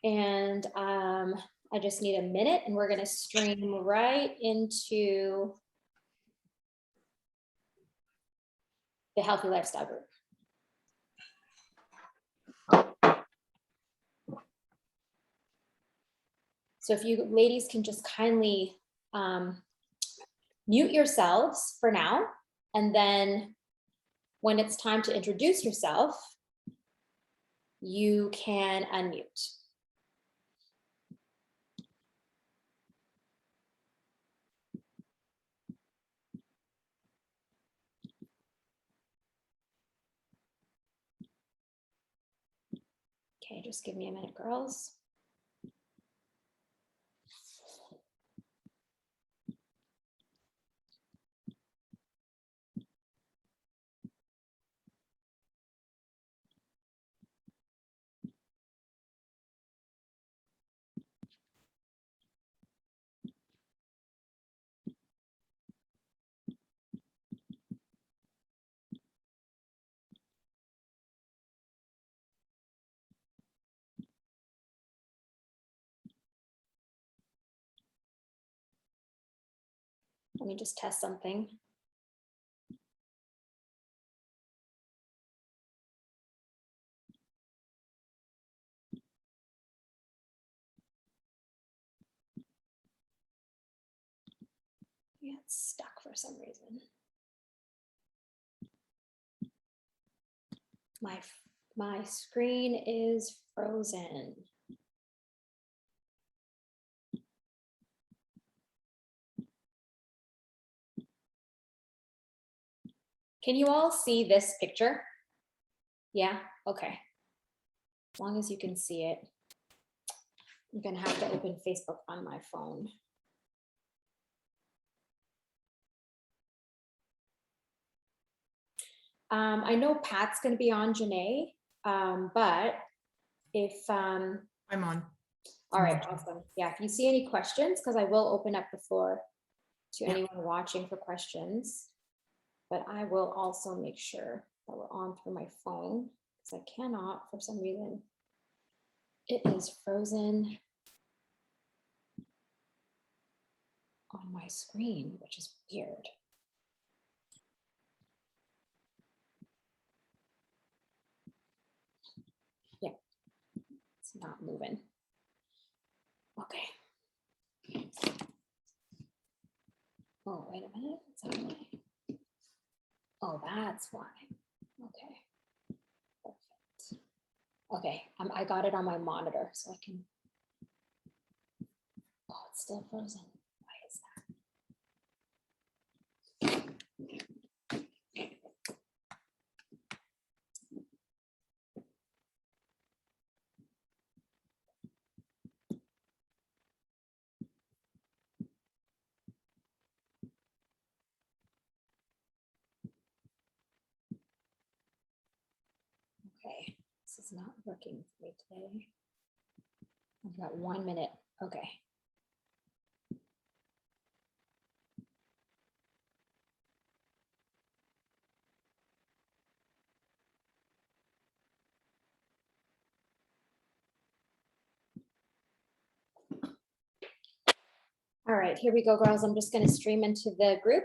And I just need a minute and we're going to stream right into the healthy lifestyle group. So if you ladies can just kindly mute yourselves for now, and then when it's time to introduce yourself, you can unmute. Okay, just give me a minute, girls. Let me just test something. Yeah, it's stuck for some reason. My screen is frozen. Can you all see this picture? Yeah, okay. As long as you can see it. I'm gonna have to open Facebook on my phone. I know Pat's gonna be on, Janae, but if I'm on. all right, awesome. Yeah, if you see any questions, because I will open up the floor to anyone watching for questions, but I will also make sure that we're on through my phone, because I cannot, for some reason, it is frozen on my screen, which is weird. Yeah, it's not moving. Okay. Oh, wait a minute. Is that why? Oh, that's why. Okay. Perfect. Okay, I got it on my monitor, so I can. Oh, it's still frozen. Why is that? Okay, this is not working for me today. I've got 1 minute. Okay. All right, here we go, girls. I'm just going to stream into the group.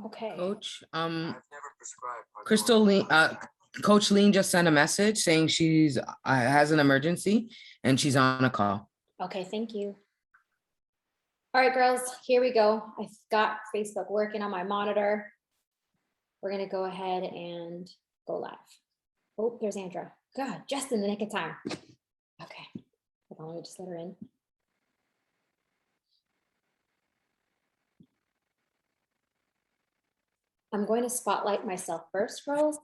Okay. Coach, Crystal Lean, Coach Lean just sent a message saying she's has an emergency and she's on a call. Okay, thank you. All right, girls, here we go. I've got Facebook working on my monitor. We're gonna go ahead and go live. Oh, there's Andrea. God, just in the nick of time. Okay, hold on, let me just let her in. I'm going to spotlight myself first, girls.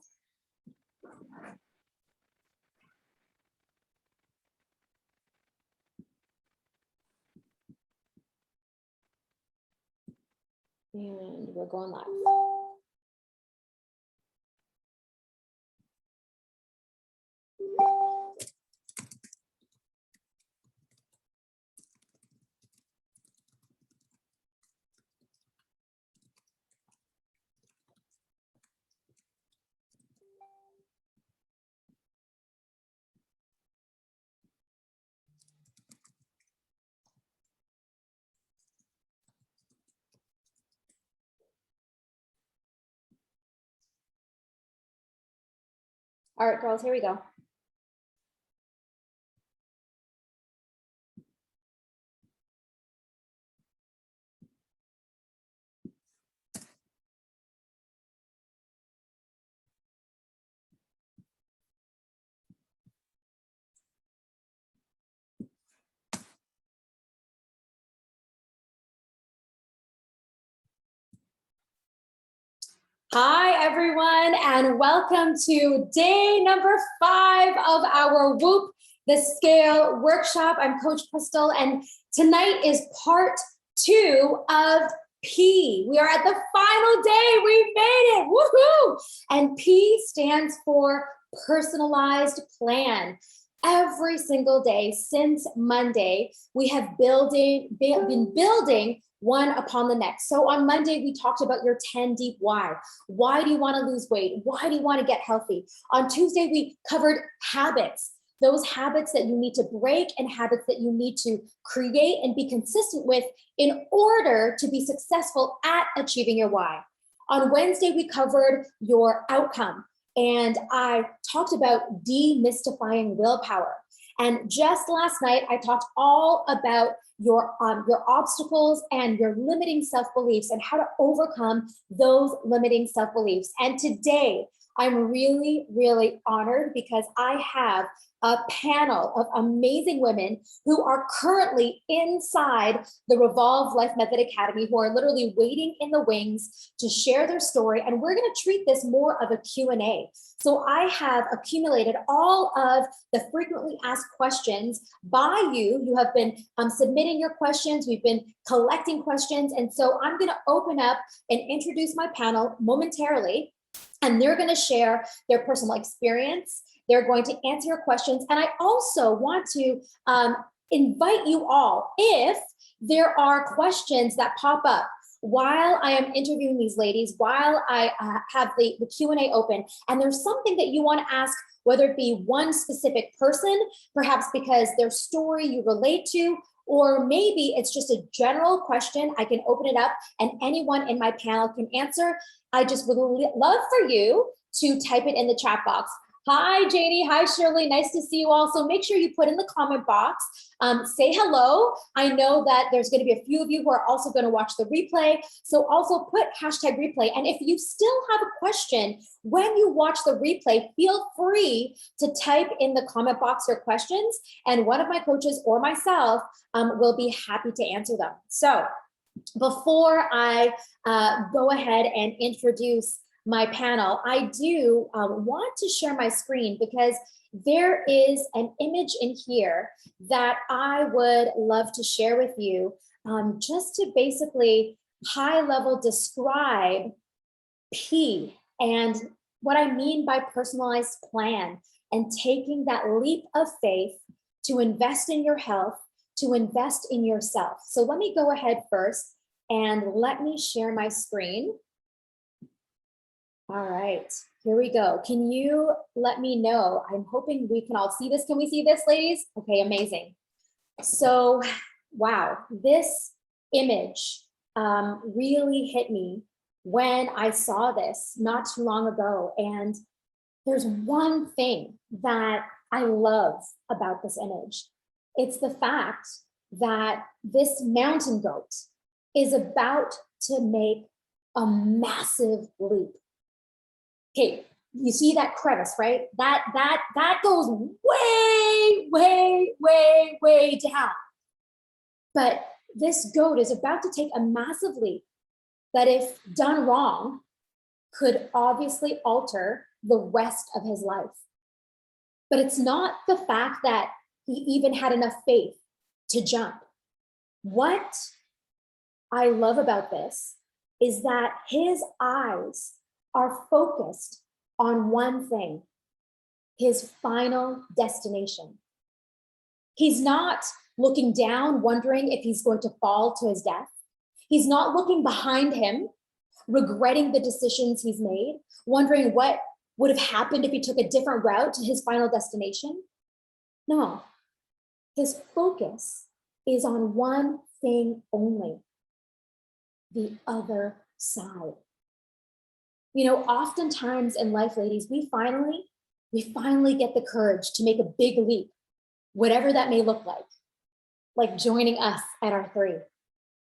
And we're going live. All right, girls, here we go. Hi, everyone, and welcome to day number 5 of our Whoop the Scale workshop. I'm Coach Crystal, and tonight is part 2 of P. We are at the final day. We made it. Woohoo! And P stands for personalized plan. Every single day since Monday, we have been building one upon the next. So on Monday, we talked about your 10 deep why. Why do you want to lose weight? Why do you want to get healthy? On Tuesday, we covered habits, those habits that you need to break and habits that you need to create and be consistent with in order to be successful at achieving your why. On Wednesday, we covered your outcome, and I talked about demystifying willpower. And just last night, I talked all about your obstacles and your limiting self-beliefs and how to overcome those limiting self-beliefs. And today, I'm really, really honored because I have a panel of amazing women who are currently inside the Revolve Life Method Academy, who are literally waiting in the wings to share their story. And we're going to treat this more of a Q&A. So I have accumulated all of the frequently asked questions by you. You have been submitting your questions. We've been collecting questions. And so I'm going to open up and introduce my panel momentarily. And they're going to share their personal experience. They're going to answer your questions. And I also want to invite you all, if there are questions that pop up while I am interviewing these ladies, while I have the Q&A open, and there's something that you want to ask, whether it be one specific person, perhaps because their story you relate to, or maybe it's just a general question, I can open it up and anyone in my panel can answer. I just would love for you to type it in the chat box. Hi, Janie. Hi, Shirley. Nice to see you all. So make sure you put in the comment box, say hello. I know that there's going to be a few of you who are also going to watch the replay. So also put hashtag replay. And if you still have a question when you watch the replay, feel free to type in the comment box your questions, and one of my coaches or myself will be happy to answer them. So before I go ahead and introduce my panel, I do want to share my screen because there is an image in here that I would love to share with you, just to basically high level describe P and what I mean by personalized plan and taking that leap of faith to invest in your health, to invest in yourself. So let me go ahead first and let me share my screen. All right, here we go. Can you let me know? I'm hoping we can all see this. Can we see this, ladies? Okay, amazing. So, wow, this image really hit me when I saw this not too long ago. And there's one thing that I love about this image. It's the fact that this mountain goat is about to make a massive leap. Okay, you see that crevice, right? That goes way, way, way, way down. But this goat is about to take a massive leap that, if done wrong, could obviously alter the rest of his life. But it's not the fact that he even had enough faith to jump. What I love about this is that his eyes are focused on one thing, his final destination. He's not looking down, wondering if he's going to fall to his death. He's not looking behind him, regretting the decisions he's made, wondering what would have happened if he took a different route to his final destination. No, his focus is on one thing only, the other side. You know, oftentimes in life, ladies, we finally get the courage to make a big leap, whatever that may look like joining us at R3.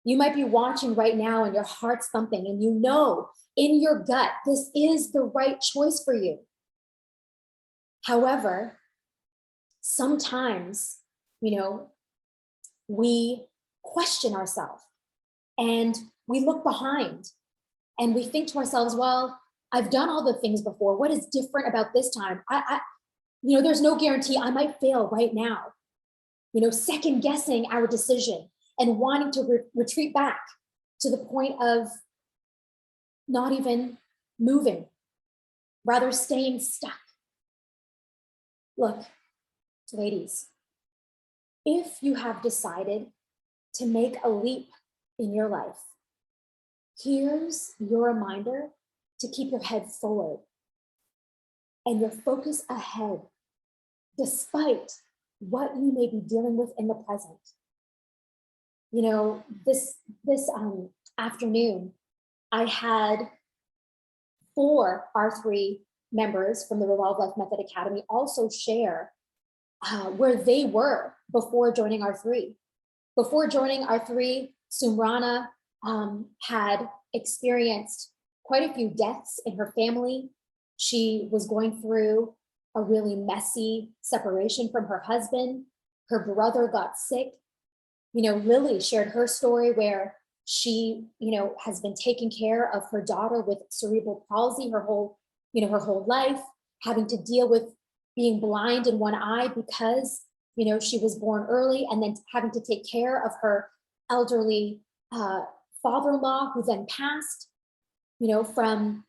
You might be watching right now and your heart's thumping and you know in your gut, this is the right choice for you. However, sometimes, we question ourselves and we look behind and we think to ourselves, well, I've done all the things before. What is different about this time? There's no guarantee I might fail right now. Second guessing our decision and wanting to retreat back to the point of not even moving, rather staying stuck. Look, ladies, if you have decided to make a leap in your life, here's your reminder to keep your head forward and your focus ahead, despite what you may be dealing with in the present. This afternoon, I had 4 R3 members from the Revolve Life Method Academy also share where they were before joining R3. Before joining R3, Sumrana had experienced quite a few deaths in her family. She was going through a really messy separation from her husband. Her brother got sick. Lily shared her story where she, has been taking care of her daughter with cerebral palsy her whole life, having to deal with being blind in one eye because, she was born early, and then having to take care of her elderly father-in-law who then passed, from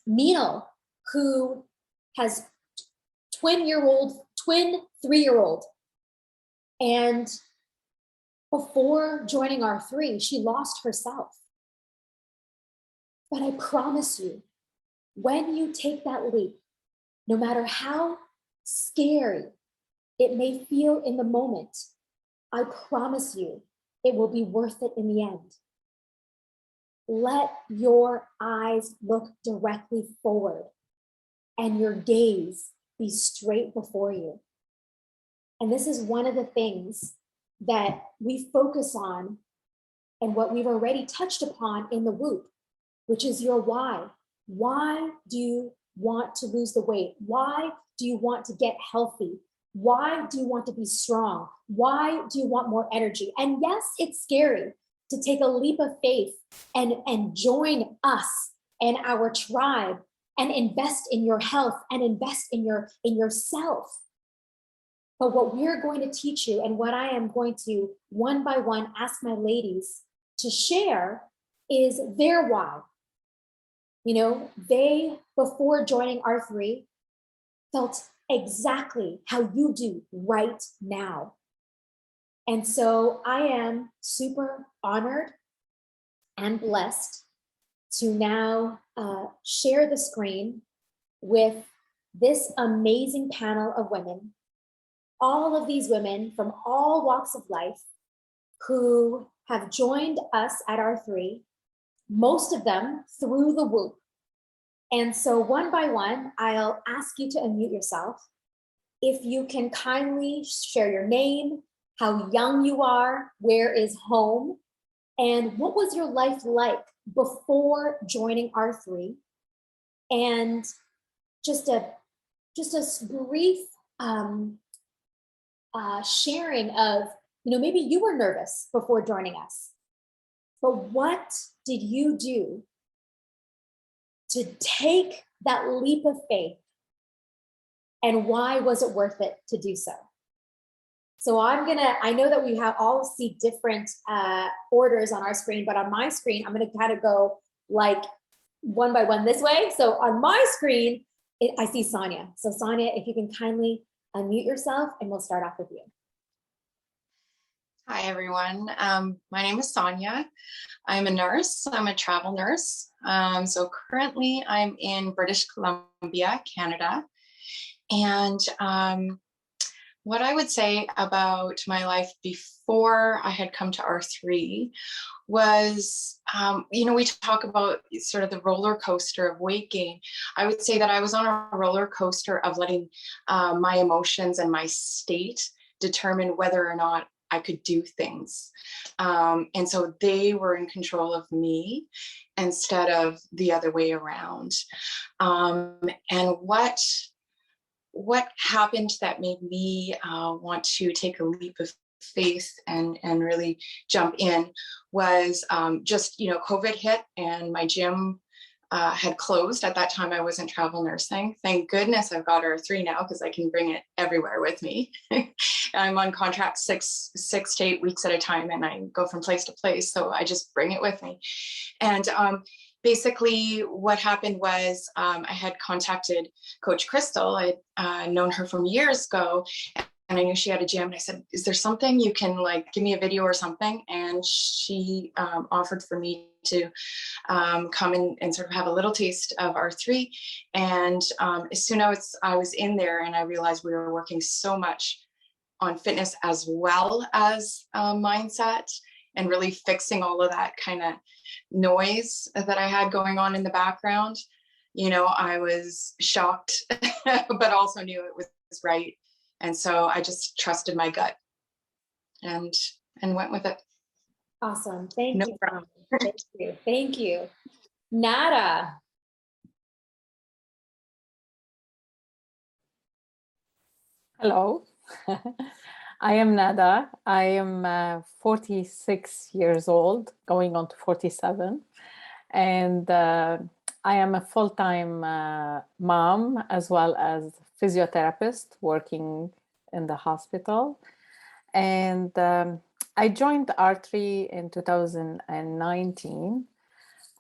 Meenal, who has twin 3-year-old. And before joining R3, she lost herself. But I promise you, when you take that leap, no matter how scary it may feel in the moment, I promise you, it will be worth it in the end. Let your eyes look directly forward and your gaze be straight before you. And this is one of the things that we focus on and what we've already touched upon in the Whoop, which is your why. Why do you want to lose the weight? Why do you want to get healthy? Why do you want to be strong? Why do you want more energy? And yes, it's scary to take a leap of faith and join us and our tribe and invest in your health and invest in yourself. But what we're going to teach you and what I am going to one by one ask my ladies to share is their why. They, before joining R3, felt exactly how you do right now. And so I am super honored and blessed to now share the screen with this amazing panel of women, all of these women from all walks of life who have joined us at R3, most of them through the Whoop. And so one by one, I'll ask you to unmute yourself. If you can kindly share your name, how young you are, where is home, and what was your life like before joining R3, and just a brief sharing of, maybe you were nervous before joining us, but what did you do to take that leap of faith. And why was it worth it to do so? So I know that we have all see different orders on our screen, but on my screen, I'm gonna kind of go like one by one this way. So on my screen, I see Sonia. So Sonia, if you can kindly unmute yourself and we'll start off with you. Hi, everyone. My name is Sonia. I'm a nurse. I'm a travel nurse. So currently I'm in British Columbia, Canada. And what I would say about my life before I had come to R3 was, we talk about sort of the roller coaster of weight gain. I would say that I was on a roller coaster of letting my emotions and my state determine whether or not I could do things. And so they were in control of me instead of the other way around. And what happened that made me want to take a leap of faith and really jump in was just, COVID hit and my gym had closed. At that time, I wasn't travel nursing. Thank goodness I've got R3 now because I can bring it everywhere with me. I'm on contract six to 8 weeks at a time and I go from place to place. So I just bring it with me. And basically what happened was I had contacted Coach Crystal. I'd known her from years ago and I knew she had a gym. And I said, is there something you can give me a video or something? And she offered for me to come and sort of have a little taste of R3. And as soon as I was in there and I realized we were working so much on fitness as well as mindset and really fixing all of that kind of noise that I had going on in the background, I was shocked, but also knew it was right. And so I just trusted my gut and went with it. Awesome. Thank you. Thank you. Thank you. Nada. Hello. I am Nada. I am 46 years old, going on to 47. And I am a full-time mom as well as physiotherapist working in the hospital. And I joined R3 in 2019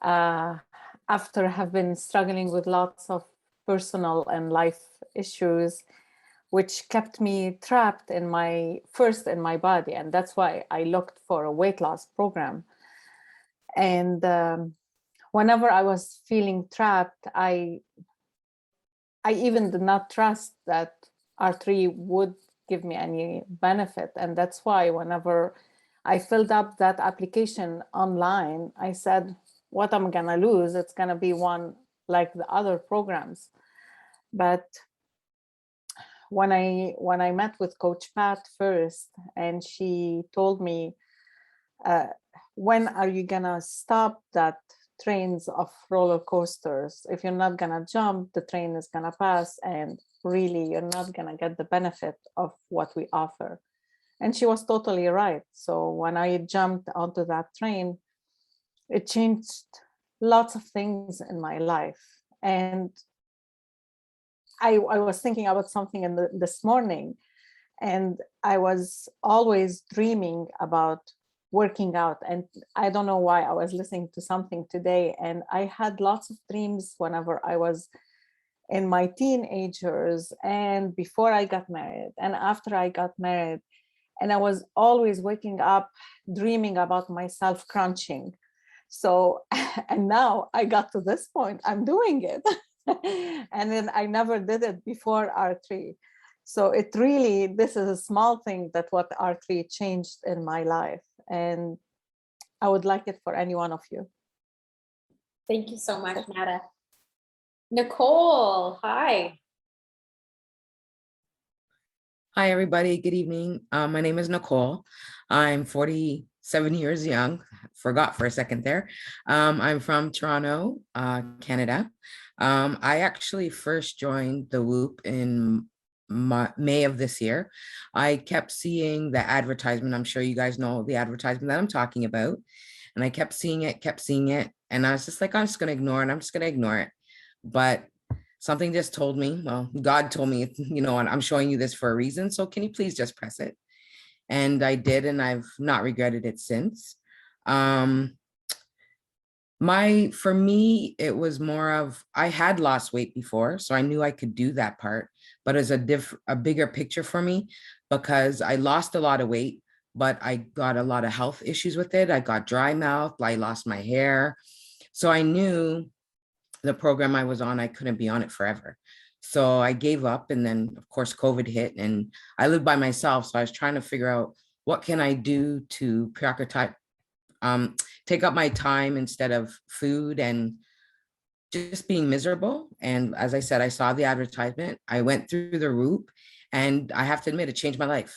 after have been struggling with lots of personal and life issues, which kept me trapped in my body. And that's why I looked for a weight loss program. And whenever I was feeling trapped, I even did not trust that R3 would give me any benefit. And that's why whenever I filled up that application online, I said, what I'm gonna lose, it's gonna be one like the other programs. But when I met with Coach Pat first, and she told me, when are you gonna stop that trains of roller coasters? If you're not gonna jump, the train is gonna pass, and really you're not gonna get the benefit of what we offer. And she was totally right. So when I jumped onto that train, it changed lots of things in my life. And I was thinking about something this morning, and I was always dreaming about working out. And I don't know why I was listening to something today, and I had lots of dreams whenever I was in my teenagers and before I got married and after I got married. And I was always waking up dreaming about myself crunching. So, and now I got to this point, I'm doing it. And then I never did it before R3. So it really, this is a small thing that what R3 changed in my life. And I would like it for any one of you. Thank you so much, Nada. Nicole, hi. Hi, everybody. Good evening. My name is Nicole. I'm 47 years young. Forgot for a second there. I'm from Toronto, Canada. I actually first joined the Whoop in May of this year. I kept seeing the advertisement. I'm sure you guys know the advertisement that I'm talking about. And I kept seeing it. And I was just like, I'm just going to ignore it. I'm just going to ignore it. but something just told me, well, God told me, you know, and I'm showing you this for a reason. So can you please just press it? And I did, and I've not regretted it since. For me, it was more of, I had lost weight before, so I knew I could do that part, but as a bigger picture for me, because I lost a lot of weight, but I got a lot of health issues with it. I got dry mouth, I lost my hair. So I knew the program I was on, I couldn't be on it forever. So I gave up, and then of course COVID hit, and I lived by myself. So I was trying to figure out, what can I do to prioritize, take up my time instead of food and just being miserable. And as I said, I saw the advertisement, I went through the route, and I have to admit, it changed my life.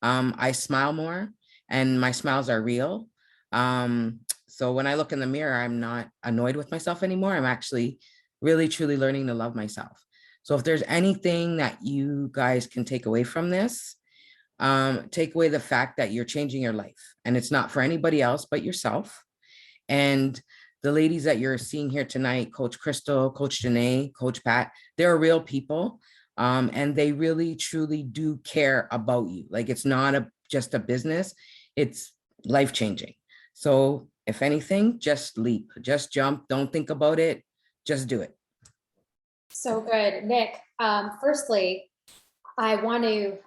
I smile more, and my smiles are real. So when I look in the mirror, I'm not annoyed with myself anymore. I'm actually really, truly learning to love myself. So if there's anything that you guys can take away from this, take away the fact that you're changing your life, and it's not for anybody else but yourself. And the ladies that you're seeing here tonight, Coach Crystal, Coach Janae, Coach Pat, they're real people. And they really, truly do care about you. Like, it's not just a business, it's life-changing. So if anything, just leap, just jump, don't think about it, just do it. So good. Nick, firstly, I want to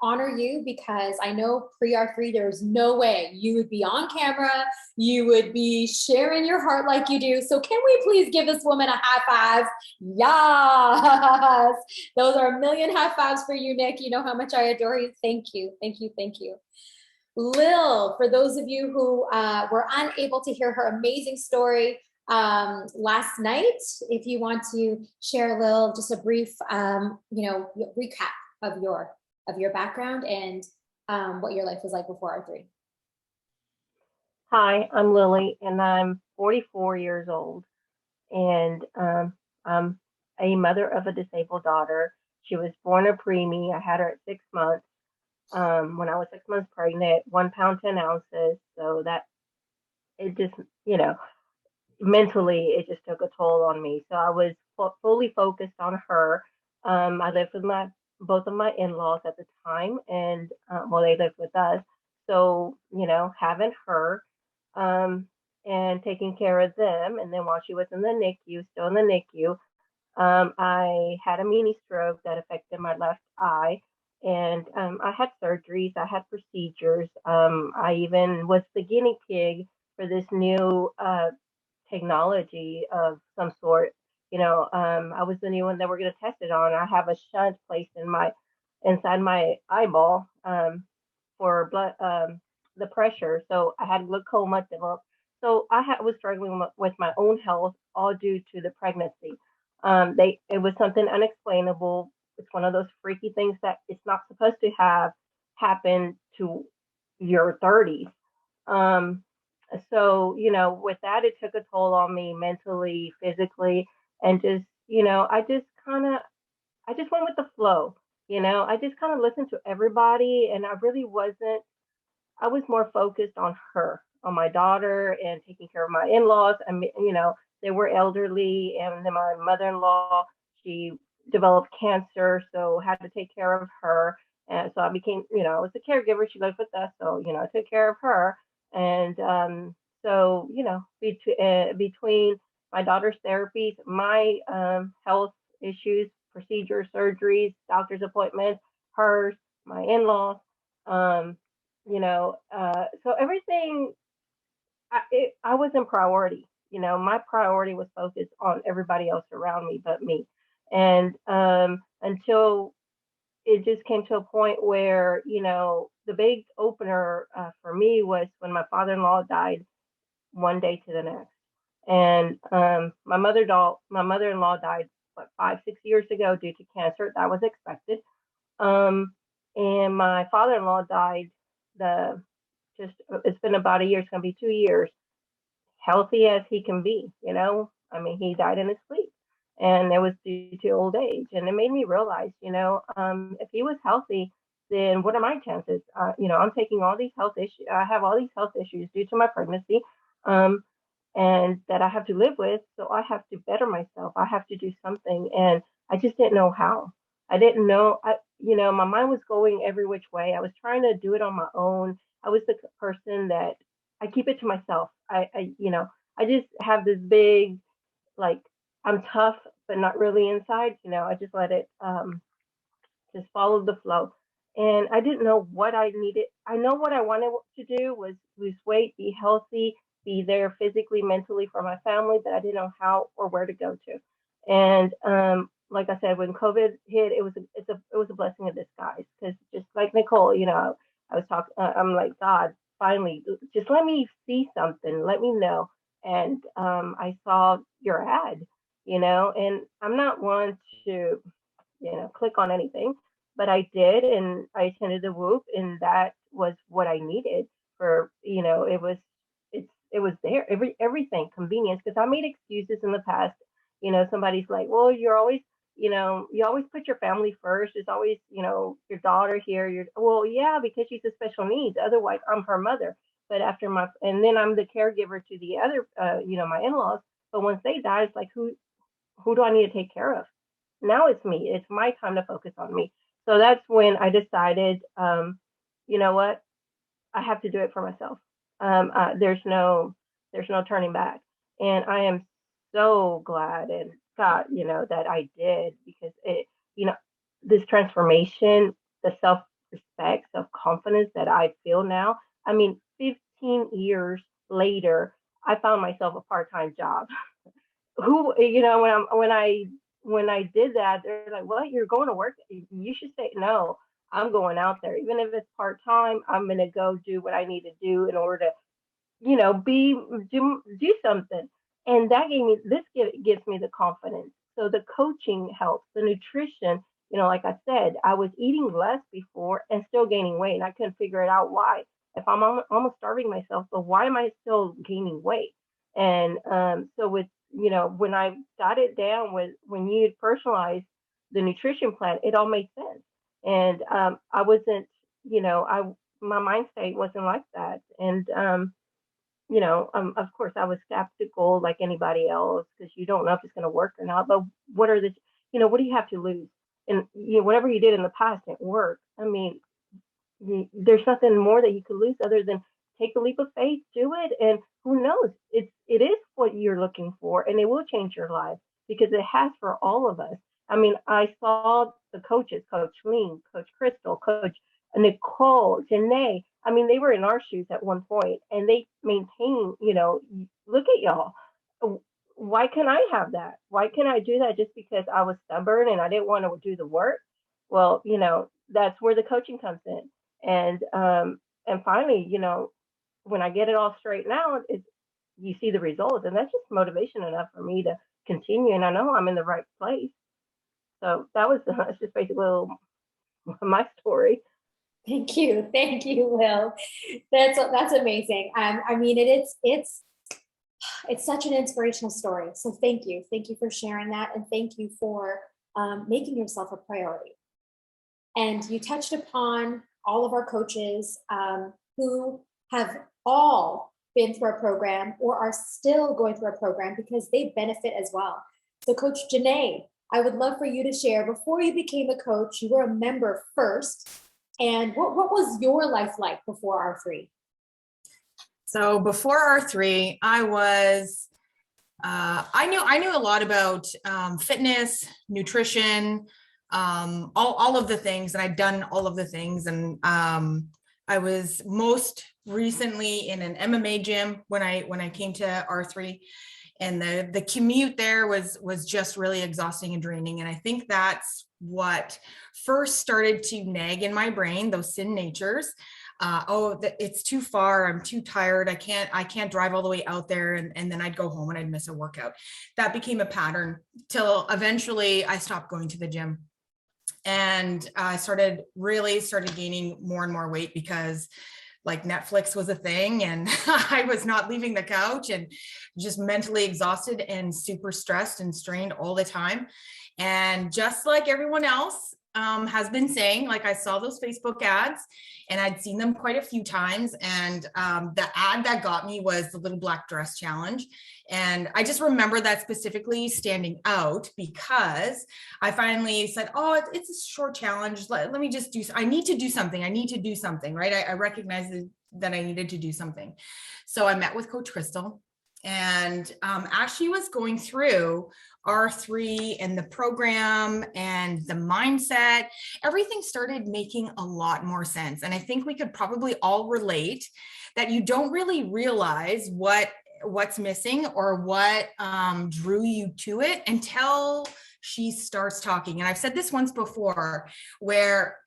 honor you, because I know pre-R3, there's no way you would be on camera, you would be sharing your heart like you do. So can we please give this woman a high five? Yes. Those are a million high fives for you, Nick. You know how much I adore you. Thank you. Thank you. Thank you. Lil, for those of you who were unable to hear her amazing story last night, if you want to share, Lil, just a brief, recap of your background and what your life was like before R3. Hi, I'm Lily, and I'm 44 years old, and I'm a mother of a disabled daughter. She was born a preemie. I had her at 6 months. When I was 6 months pregnant, 1 pound 10 ounces. So that it just, mentally, it just took a toll on me. So I was fully focused on her. I lived with both of my in-laws at the time, and they lived with us. So, having her and taking care of them. And then while she was in the NICU, still in the NICU, I had a mini stroke that affected my left eye. And I had surgeries, I had procedures. I even was the guinea pig for this new technology of some sort. I was the new one that we're going to test it on. I have a shunt placed inside my eyeball for blood, the pressure. So I had glaucoma develop. So was struggling with my own health, all due to the pregnancy. It was something unexplainable. It's one of those freaky things that it's not supposed to have happen to your 30s. So, with that, it took a toll on me mentally, physically, and just, I just went with the flow. I just kind of listened to everybody, and I was more focused on her, on my daughter, and taking care of my in-laws. I mean, they were elderly, and then my mother-in-law, she developed cancer, so had to take care of her. And so I became, I was a caregiver. She lived with us, so I took care of her. And so, between my daughter's therapies, my health issues, procedures, surgeries, doctor's appointments, hers, my in-laws, so everything, I was in priority. My priority was focused on everybody else around me but me. And until it just came to a point where, the big opener for me was when my father-in-law died one day to the next. And my mother-in-law died, 5-6 years ago due to cancer. That was expected. And my father-in-law died it's been about a year, it's going to be 2 years, healthy as he can be, I mean, he died in his sleep, and it was due to old age. And it made me realize, if he was healthy, then what are my chances? I'm taking all these health issues. I have all these health issues due to my pregnancy. and that I have to live with. So I have to better myself. I have to do something. And I just didn't know how. I didn't know, my mind was going every which way. I was trying to do it on my own. I was the person that I keep it to myself. I just have this big, like, I'm tough, but not really inside. I just let it, just followed the flow. And I didn't know what I needed. I know what I wanted to do was lose weight, be healthy, be there physically, mentally for my family, but I didn't know how or where to go to. And like I said, when COVID hit, it was a blessing in disguise, because just like Nicole, I was talking. I'm like, God, finally, just let me see something, let me know. And I saw your ad, and I'm not one to click on anything. But I did, and I attended the whoop, and that was what I needed for, it was there, everything, convenience, because I made excuses in the past. Somebody's like, well, you're always, you always put your family first. It's always, your daughter here. Well, yeah, because she's a special needs. Otherwise, I'm her mother. But and then I'm the caregiver to the other, my in-laws. But once they die, it's like, who do I need to take care of? Now it's me. It's my time to focus on me. So that's when I decided, you know what, I have to do it for myself. There's no turning back, and I am so glad and God, that I did, because this transformation, the self-respect, self-confidence that I feel now. I mean, 15 years later, I found myself a part-time job. Who when I did that, they're like, "What? You're going to work? You should say no. I'm going out there, even if it's part time. I'm gonna go do what I need to do in order to, be do something." And that gives me the confidence. So the coaching helps, the nutrition. Like I said, I was eating less before and still gaining weight, and I couldn't figure it out why. If I'm almost starving myself, but why am I still gaining weight? And so with when I got it down, with when you personalized the nutrition plan, it all made sense. And I wasn't, I my mind state wasn't like that. And of course, I was skeptical like anybody else, because you don't know if it's going to work or not. But what do you have to lose? And whatever you did in the past didn't work. I mean, there's nothing more that you could lose other than take the leap of faith, do it, and who knows? It is what you're looking for, and it will change your life, because it has for all of us. I mean, I saw the coaches, Coach Lean, Coach Crystal, Coach Nicole, Janae. I mean, they were in our shoes at one point, and they maintain. Look at y'all. Why can't I have that? Why can't I do that just because I was stubborn and I didn't want to do the work? Well, that's where the coaching comes in. And finally, when I get it all straightened out, you see the results, and that's just motivation enough for me to continue. And I know I'm in the right place. So that's just basically my story. Thank you, Will. That's amazing. I mean, it's such an inspirational story. So thank you for sharing that, and thank you for making yourself a priority. And you touched upon all of our coaches who have all been through our program or are still going through our program, because they benefit as well. So Coach Janae, I would love for you to share, before you became a coach, you were a member first. And what was your life like before R3? So before R3, I was, I knew a lot about fitness, nutrition, all of the things, and I'd done all of the things. And I was most recently in an MMA gym when I came to R3, and the commute there was just really exhausting and draining. And I think that's what first started to nag in my brain, those sin natures. It's too far. I'm too tired. I can't drive all the way out there. And then I'd go home and I'd miss a workout. That became a pattern till eventually I stopped going to the gym. And I started gaining more and more weight, because like Netflix was a thing, and I was not leaving the couch, and just mentally exhausted and super stressed and strained all the time. And just like everyone else, has been saying, like I saw those Facebook ads and I'd seen them quite a few times. And the ad that got me was the little black dress challenge. And I just remember that specifically standing out because I finally said, oh, it's a short challenge. Let me just I need to do something. I need to do something, right? I recognized that I needed to do something. So I met with Coach Crystal. And as she was going through R3 and the program and the mindset, everything started making a lot more sense. And I think we could probably all relate that you don't really realize what's missing or what drew you to it until she starts talking. And I've said this once before, where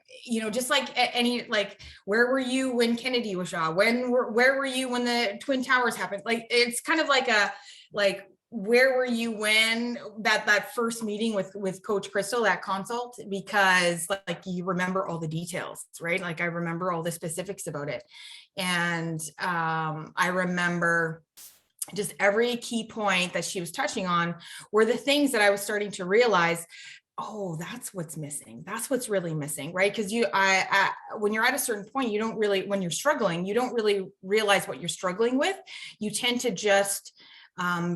just like any, like, where were you when Kennedy was shot? Where were you when the Twin Towers happened? Like, it's kind of like, where were you when that first meeting with Coach Crystal, that consult, because like you remember all the details, right? Like I remember all the specifics about it. And I remember just every key point that she was touching on were the things that I was starting to realize, oh, that's what's missing. That's what's really missing, right? Because when you're at a certain point, you don't really, when you're struggling, you don't really realize what you're struggling with. You tend to just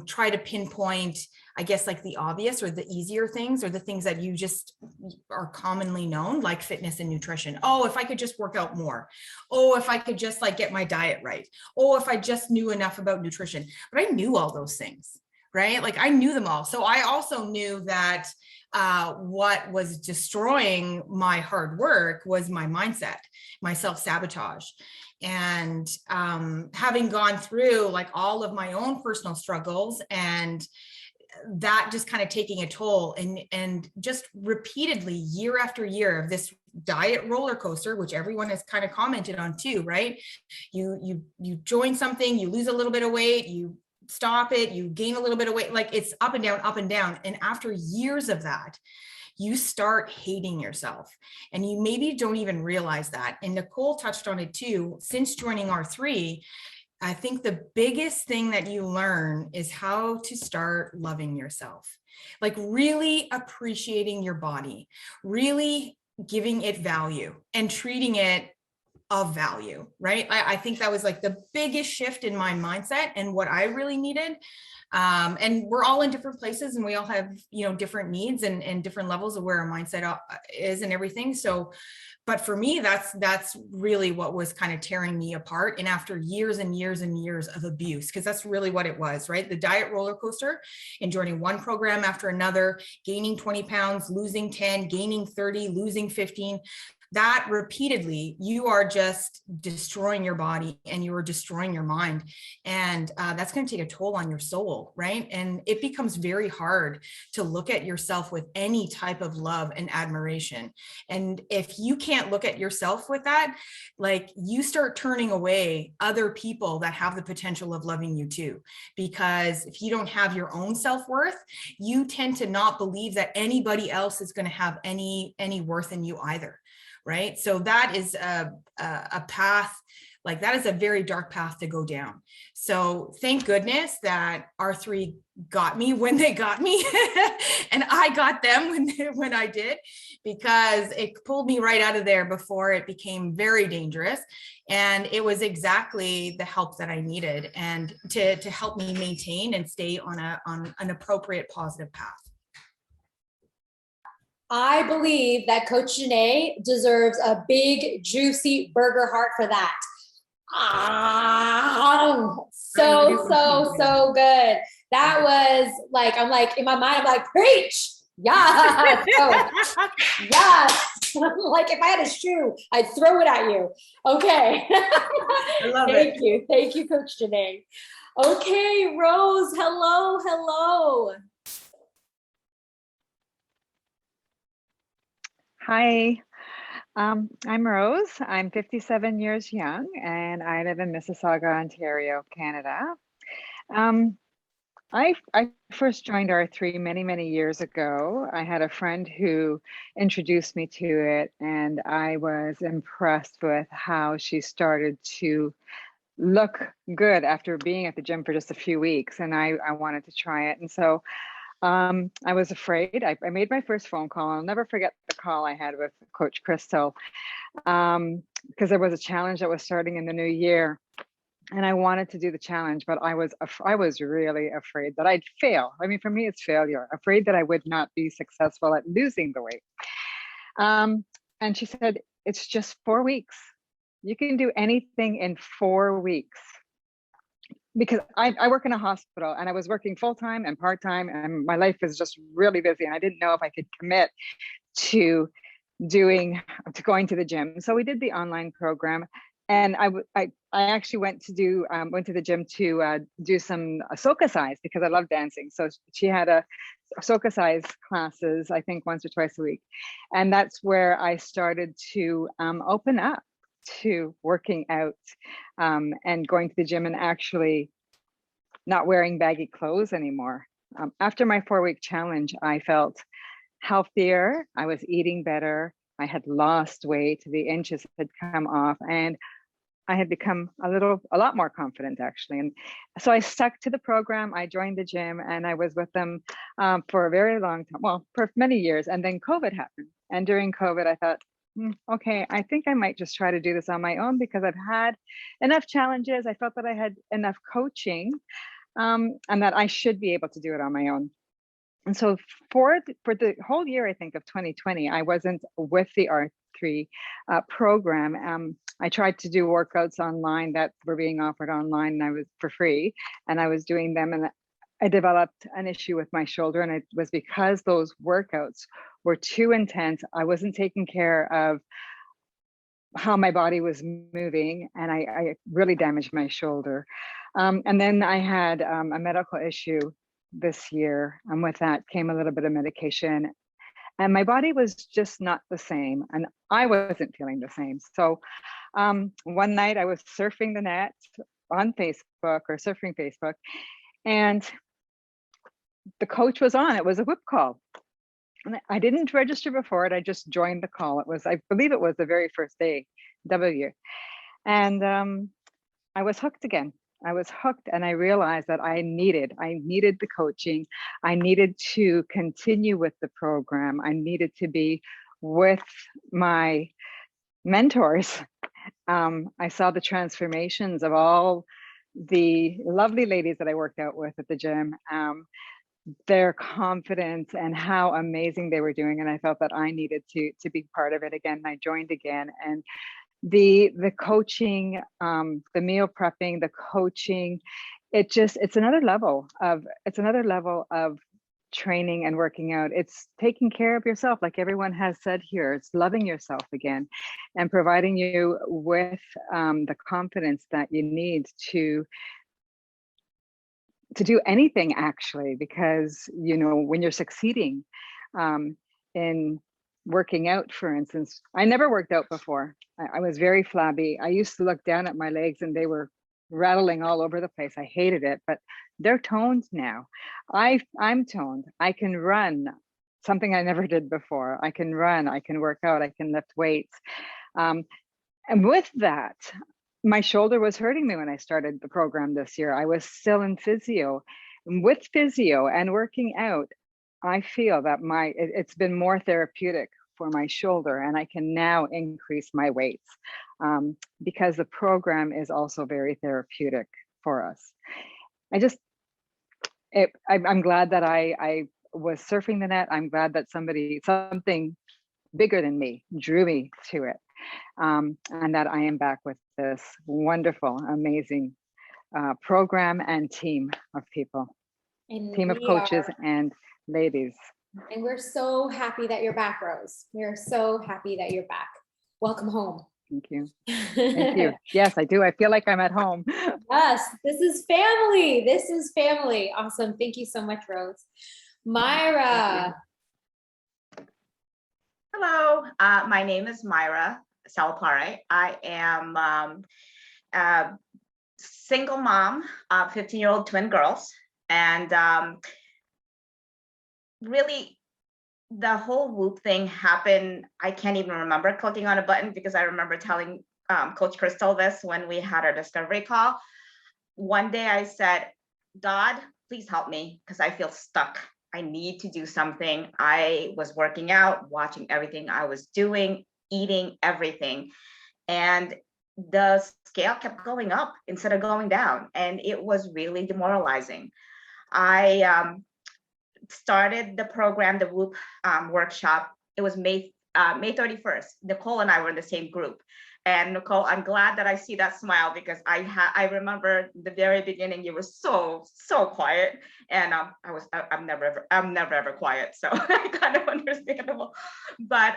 try to pinpoint, I guess, like the obvious or the easier things, or the things that you just are commonly known, like fitness and nutrition. Oh, if I could just work out more. Oh, if I could just like get my diet right. Oh, if I just knew enough about nutrition. But I knew all those things, right? Like I knew them all. So I also knew that what was destroying my hard work was my mindset, my self-sabotage. And having gone through like all of my own personal struggles, and that just kind of taking a toll, and just repeatedly year after year of this diet roller coaster, which everyone has kind of commented on too, right? You join something, you lose a little bit of weight, you stop it, you gain a little bit of weight, like it's up and down, up and down. And after years of that, you start hating yourself, and you maybe don't even realize that. And Nicole touched on it too. Since joining R3, I think the biggest thing that you learn is how to start loving yourself, like really appreciating your body, really giving it value and treating it of value, right? I think that was like the biggest shift in my mindset and what I really needed. And we're all in different places, and we all have, different needs and different levels of where our mindset is and everything. So, but for me, that's really what was kind of tearing me apart. And after years and years and years of abuse, because that's really what it was, right? The diet roller coaster, and joining one program after another, gaining 20 pounds, losing 10, gaining 30, losing 15. That repeatedly, you are just destroying your body and you are destroying your mind. And that's going to take a toll on your soul, right? And it becomes very hard to look at yourself with any type of love and admiration. And if you can't look at yourself with that, like you start turning away other people that have the potential of loving you too. Because if you don't have your own self-worth, you tend to not believe that anybody else is going to have any worth in you either. Right. So that is a path, like that is a very dark path to go down. So thank goodness that R3 got me when they got me and I got them when I did, because it pulled me right out of there before it became very dangerous. And it was exactly the help that I needed, and to help me maintain and stay on an appropriate positive path. I believe that Coach Janae deserves a big, juicy burger heart for that. So good. That was like, I'm like, in my mind, I'm like, preach. Yes. Yes. Like if I had a shoe, I'd throw it at you. Okay. I love Thank you. Thank you, Coach Janae. Okay, Rose. Hello. Hi, I'm Rose. I'm 57 years young, and I live in Mississauga, Ontario, Canada. I first joined R3 many years ago. I had a friend who introduced me to it, and I was impressed with how she started to look good after being at the gym for just a few weeks, and I wanted to try it. And so I was afraid. I made my first phone call. I'll never forget the call I had with Coach Crystal, because there was a challenge that was starting in the new year, and I wanted to do the challenge, but I was really afraid that I'd fail. I mean, for me, it's failure. Afraid that I would not be successful at losing the weight. And she said, "It's just 4 weeks. You can do anything in 4 weeks." Because I work in a hospital, and I was working full-time and part-time, and my life is just really busy, and I didn't know if I could commit to going to the gym. So we did the online program, and I actually went to the gym to do some soca size, because I love dancing. So she had a soca size classes, I think once or twice a week, and that's where I started to open up to working out, and going to the gym, and actually not wearing baggy clothes anymore. After my 4-week challenge, I felt healthier. I was eating better. I had lost weight. The inches had come off, and I had become a lot more confident, actually. And so I stuck to the program. I joined the gym, and I was with them for a very long time, well, for many years. And then COVID happened. And during COVID, I thought, okay, I think I might just try to do this on my own, because I've had enough challenges. I felt that I had enough coaching, and that I should be able to do it on my own. And so for the whole year, I think, of 2020, I wasn't with the R3 program. I tried to do workouts online that were being offered online, and I was for free, and I was doing them, and I developed an issue with my shoulder, and it was because those workouts were too intense. I wasn't taking care of how my body was moving, and I really damaged my shoulder. And then I had a medical issue this year, and with that came a little bit of medication, and my body was just not the same, and I wasn't feeling the same. So one night I was surfing the net on Facebook, or surfing Facebook, and the coach was on. It was a whip call. And I didn't register before it. I just joined the call. I believe it was the very first day, W. And I was hooked again. I was hooked, and I realized that I needed the coaching. I needed to continue with the program. I needed to be with my mentors. I saw the transformations of all the lovely ladies that I worked out with at the gym, their confidence and how amazing they were doing. And I felt that I needed to be part of it again. I joined again, and the coaching, the meal prepping, the coaching, it's another level of training and working out. It's taking care of yourself, like everyone has said here. It's loving yourself again, and providing you with the confidence that you need to do anything, actually, because when you're succeeding in working out, for instance, I never worked out before. I was very flabby. I used to look down at my legs, and they were rattling all over the place. I hated it, but they're toned now. I'm toned. I can run, something I never did before. I can run, I can work out, I can lift weights. And with that, my shoulder was hurting me when I started the program this year. I was still in physio. With physio and working out, I feel that it's been more therapeutic for my shoulder, and I can now increase my weights because the program is also very therapeutic for us. I'm glad that I was surfing the net. I'm glad that something bigger than me drew me to it, and that I am back with this wonderful, amazing program and team of people, team of coaches and ladies. And we're so happy that you're back, Rose. We're so happy that you're back. Welcome home. Thank you. Thank you. Yes, I do. I feel like I'm at home. Yes, this is family. This is family. Awesome. Thank you so much, Rose. Myra. Hello, my name is Myra Salapare. I am a single mom of 15-year-old twin girls. And really, the whole Whoop thing happened. I can't even remember clicking on a button, because I remember telling Coach Crystal this when we had our discovery call. One day I said, God, please help me, because I feel stuck. I need to do something. I was working out, watching everything I was doing, eating everything. And the scale kept going up instead of going down. And it was really demoralizing. I started the program, the WHOOP workshop. It was May 31st. Nicole and I were in the same group. And Nicole, I'm glad that I see that smile, because I remember the very beginning, you were so quiet. And I'm never ever quiet. So kind of understandable. But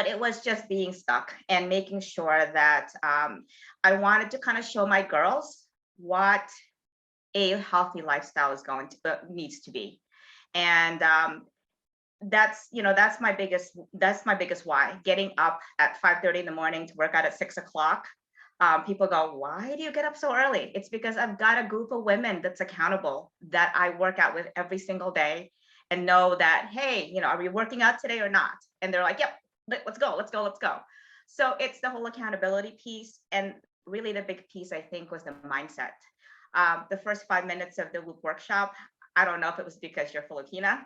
it was just being stuck and making sure that I wanted to kind of show my girls what a healthy lifestyle is needs to be. And that's my biggest why. Getting up at 5:30 in the morning to work out at 6 o'clock. People go, why do you get up so early? It's because I've got a group of women that's accountable, that I work out with every single day, and know that, hey, are we working out today or not? And they're like, yep, let's go. So it's the whole accountability piece. And really the big piece, I think, was the mindset. The first 5 minutes of the WHOOP workshop, I don't know if it was because you're Filipina,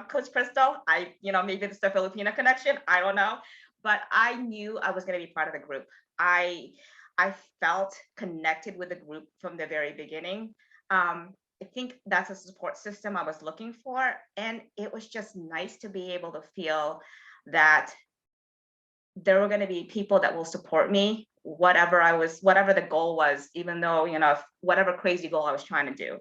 Coach Crystal. Maybe it's the Filipina connection. I don't know. But I knew I was going to be part of the group. I felt connected with the group from the very beginning. I think that's a support system I was looking for. And it was just nice to be able to feel that there were going to be people that will support me, whatever the goal was, even though, whatever crazy goal I was trying to do.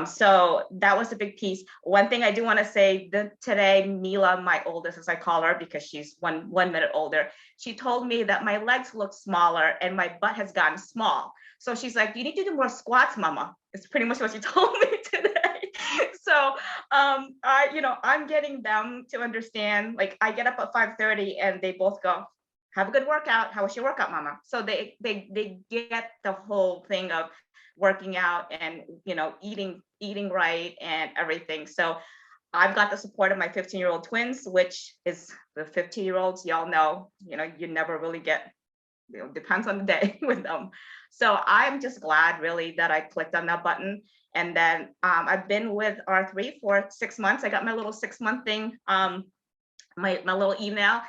So that was a big piece. One thing I do want to say that today, Mila, my oldest, as I call her, because she's one minute older, she told me that my legs look smaller and my butt has gotten small. So she's like, you need to do more squats, mama. It's pretty much what she told me today. So I'm getting them to understand, like, I get up at 5:30 and they both go, have a good workout. How was your workout, mama? So they get the whole thing of working out and, eating right and everything. So I've got the support of my 15-year-old twins, which is the 15-year-olds, y'all know, you never really get, depends on the day with them. So I'm just glad really that I clicked on that button. And then I've been with R3 for 6 months. I got my little 6-month thing, my little email.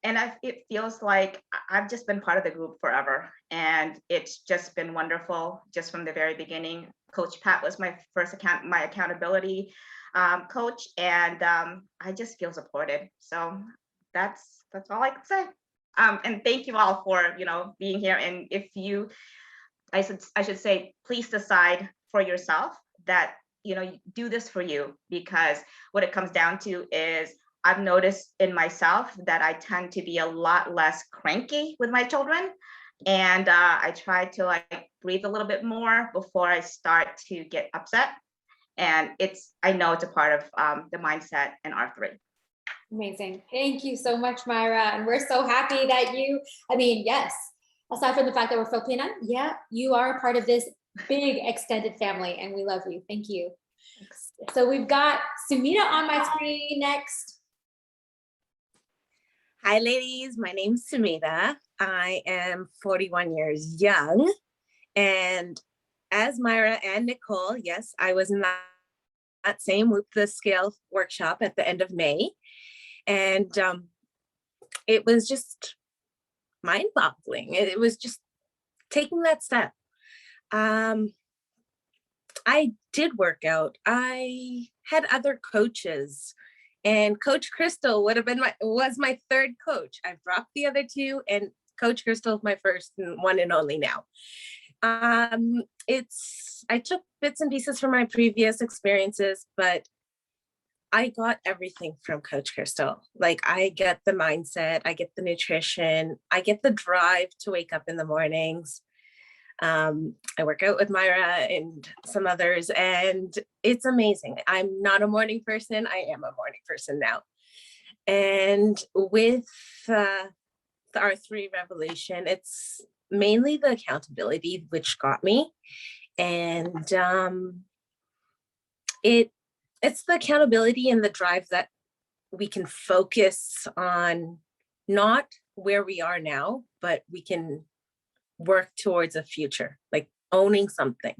And it feels like I've just been part of the group forever. And it's just been wonderful just from the very beginning. Coach Pat was my first my accountability coach. And I just feel supported. So that's all I can say. And thank you all for, being here. And if I should say, please decide for yourself that, do this for you, because what it comes down to is I've noticed in myself that I tend to be a lot less cranky with my children. And I try to breathe a little bit more before I start to get upset. And I know it's a part of the mindset in R3. Amazing. Thank you so much, Myra. And we're so happy that yes, aside from the fact that we're Filipina, yeah, you are a part of this big extended family and we love you. Thank you. Thanks. So we've got Sumita on my screen next. Hi, ladies. My name's Sumita. I am 41 years young. And as Myra and Nicole, yes, I was in that same Whoop the Scale workshop at the end of May. And it was just mind-boggling. It was just taking that step. I did work out. I had other coaches, and Coach Crystal was my third coach. I've dropped the other two, and Coach Crystal is my first and one and only now. I took bits and pieces from my previous experiences, but I got everything from Coach Crystal. Like, I get the mindset, I get the nutrition, I get the drive to wake up in the mornings. I work out with Myra and some others, and it's amazing. I'm not a morning person. I am a morning person now. And with the R3 revelation, it's mainly the accountability which got me. And it's the accountability and the drive that we can focus on, not where we are now, but we can work towards a future, like owning something.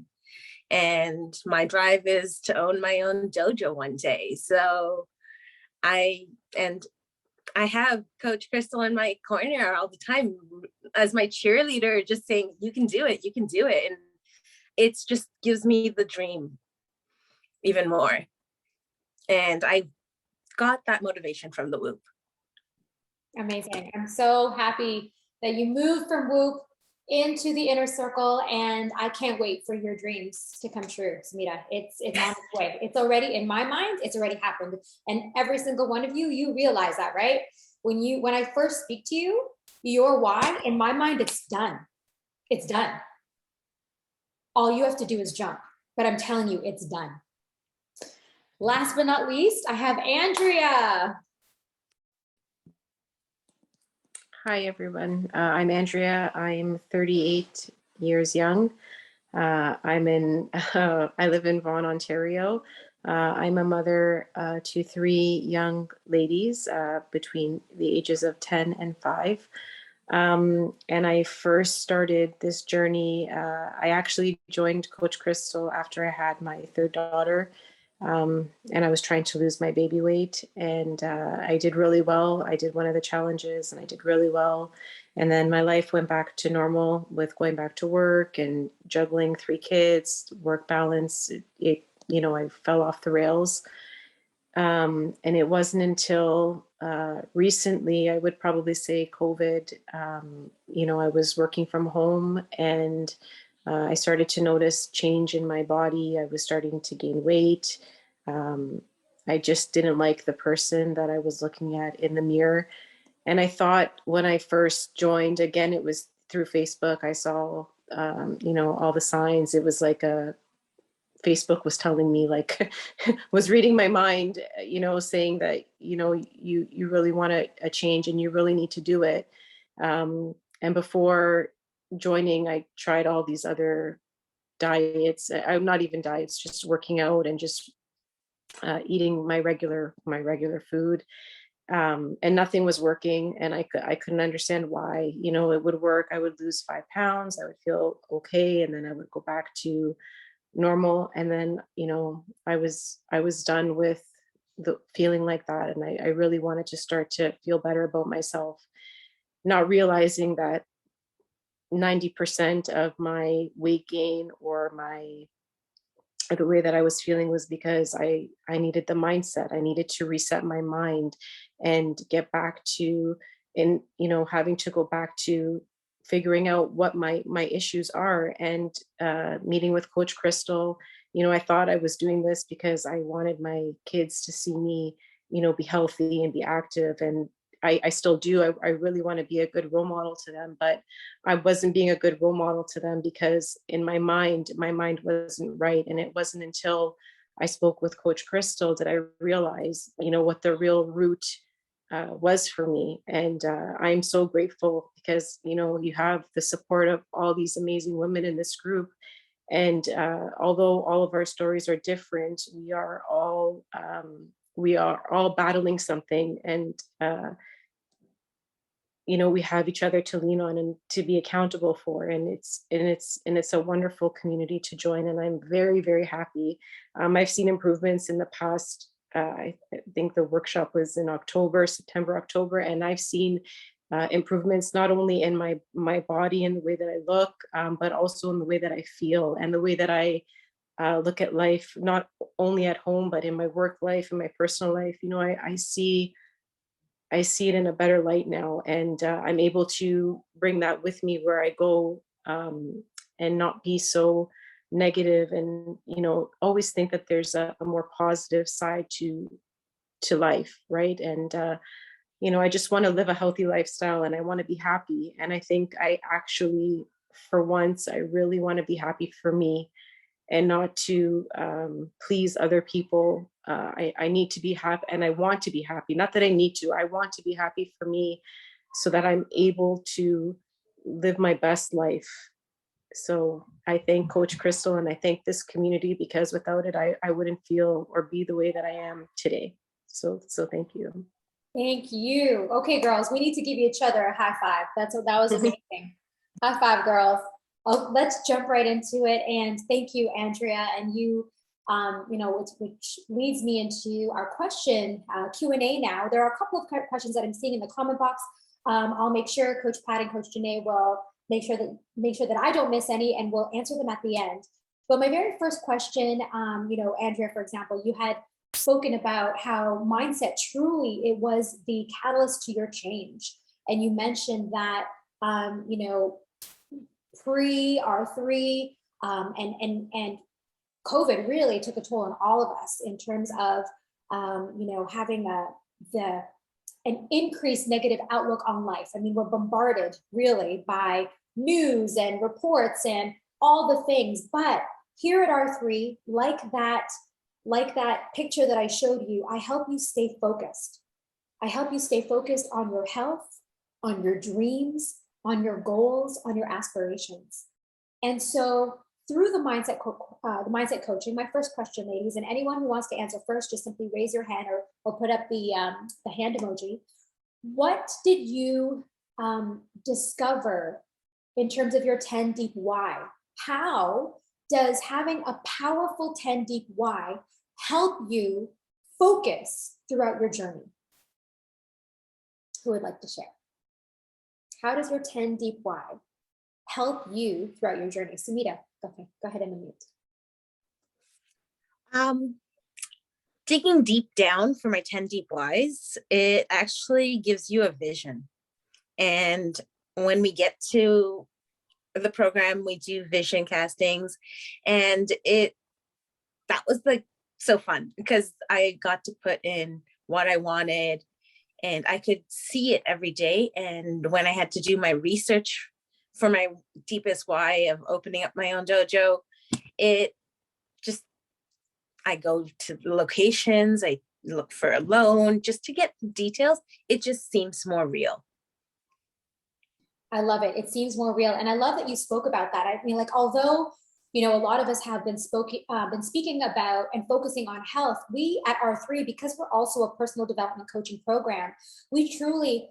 And my drive is to own my own dojo one day. So I have Coach Crystal in my corner all the time as my cheerleader, just saying, you can do it, you can do it. And it's just gives me the dream even more. And I got that motivation from the Whoop. Amazing. I'm so happy that you moved from Whoop into the inner circle, and I can't wait for your dreams to come true, Smita. It's on its way. It's already in my mind, it's already happened. And every single one of you, you realize that, right? When I first speak to you, your why, in my mind, it's done. It's done. All you have to do is jump, but I'm telling you, it's done. Last but not least, I have Andrea. Hi, everyone. I'm Andrea. I'm 38 years young. I live in Vaughan, Ontario. I'm a mother to 3 young ladies between the ages of 10 and 5. And I first started this journey. I actually joined Coach Crystal after I had my 3rd daughter. And I was trying to lose my baby weight, and I did really well. I did one of the challenges and I did really well. And then my life went back to normal with going back to work and juggling 3 kids, work balance. I fell off the rails. And it wasn't until recently, I would probably say COVID, I was working from home, and I started to notice change in my body. I was starting to gain weight. I just didn't like the person that I was looking at in the mirror. And I thought when I first joined, again, it was through Facebook. I saw, all the signs. It was like Facebook was telling me, like, was reading my mind, saying that, you really want a change and you really need to do it. And before joining, I tried all these other diets. I'm not even diets, just working out and just eating my regular food. And nothing was working. And I couldn't understand why, it would work. I would lose 5 pounds. I would feel okay. And then I would go back to normal. And then, I was done with the feeling like that. And I really wanted to start to feel better about myself, not realizing that 90% of my weight gain or the way that I was feeling was because I needed the mindset. I needed to reset my mind and get back to, having to go back to figuring out what my issues are. And meeting with Coach Crystal, I thought I was doing this because I wanted my kids to see me, be healthy and be active. And I still do. I really want to be a good role model to them, but I wasn't being a good role model to them because in my mind wasn't right. And it wasn't until I spoke with Coach Crystal that I realized, what the real root was for me. And I'm so grateful because, you have the support of all these amazing women in this group. And although all of our stories are different, we are all battling something. And we have each other to lean on and to be accountable for. And it's a wonderful community to join. And I'm very, very happy. I've seen improvements in the past. I think the workshop was in September, October, and I've seen improvements not only in my body and the way that I look, but also in the way that I feel and the way that I look at life, not only at home, but in my work life, in my personal life. I see it in a better light now, and I'm able to bring that with me where I go, and not be so negative, and always think that there's a more positive side to life, right? And I just want to live a healthy lifestyle, and I want to be happy. And I think I actually, for once, I really want to be happy for me and not to please other people. I need to be happy, and I want to be happy. Not that I need to, I want to be happy for me so that I'm able to live my best life. So I thank Coach Crystal and I thank this community, because without it, I wouldn't feel or be the way that I am today. So thank you. Thank you. Okay, girls, we need to give each other a high five. That was amazing. High five, girls. let's jump right into it. And thank you, Andrea. And you, which leads me into our question Q&A now. There are a couple of questions that I'm seeing in the comment box. I'll make sure Coach Pat and Coach Janae will make sure that I don't miss any, and we'll answer them at the end. But my very first question, Andrea, for example, you had spoken about how mindset truly, it was the catalyst to your change. And you mentioned that, pre R3 and COVID really took a toll on all of us in terms of, having an increased negative outlook on life. I mean, we're bombarded really by news and reports and all the things, but here at R3, like that picture that I showed you, I help you stay focused. I help you stay focused on your health, on your dreams, on your goals, on your aspirations. And so through the mindset coaching, my first question, ladies, and anyone who wants to answer first, just simply raise your hand or put up the hand emoji. What did you discover in terms of your 10 deep why? How does having a powerful 10 deep why help you focus throughout your journey? Who would like to share? How does your 10 deep why help you throughout your journey? Sumita, okay, go ahead and unmute. Digging deep down for my 10 deep whys, it actually gives you a vision. And when we get to the program, we do vision castings, and that was like so fun because I got to put in what I wanted and I could see it every day. And when I had to do my research for my deepest why of opening up my own dojo, I go to the locations, I look for a loan just to get details. It just seems more real. I love it. It seems more real. And I love that you spoke about that. I mean, like, although, a lot of us have been speaking about and focusing on health, we at R3, because we're also a personal development coaching program, we truly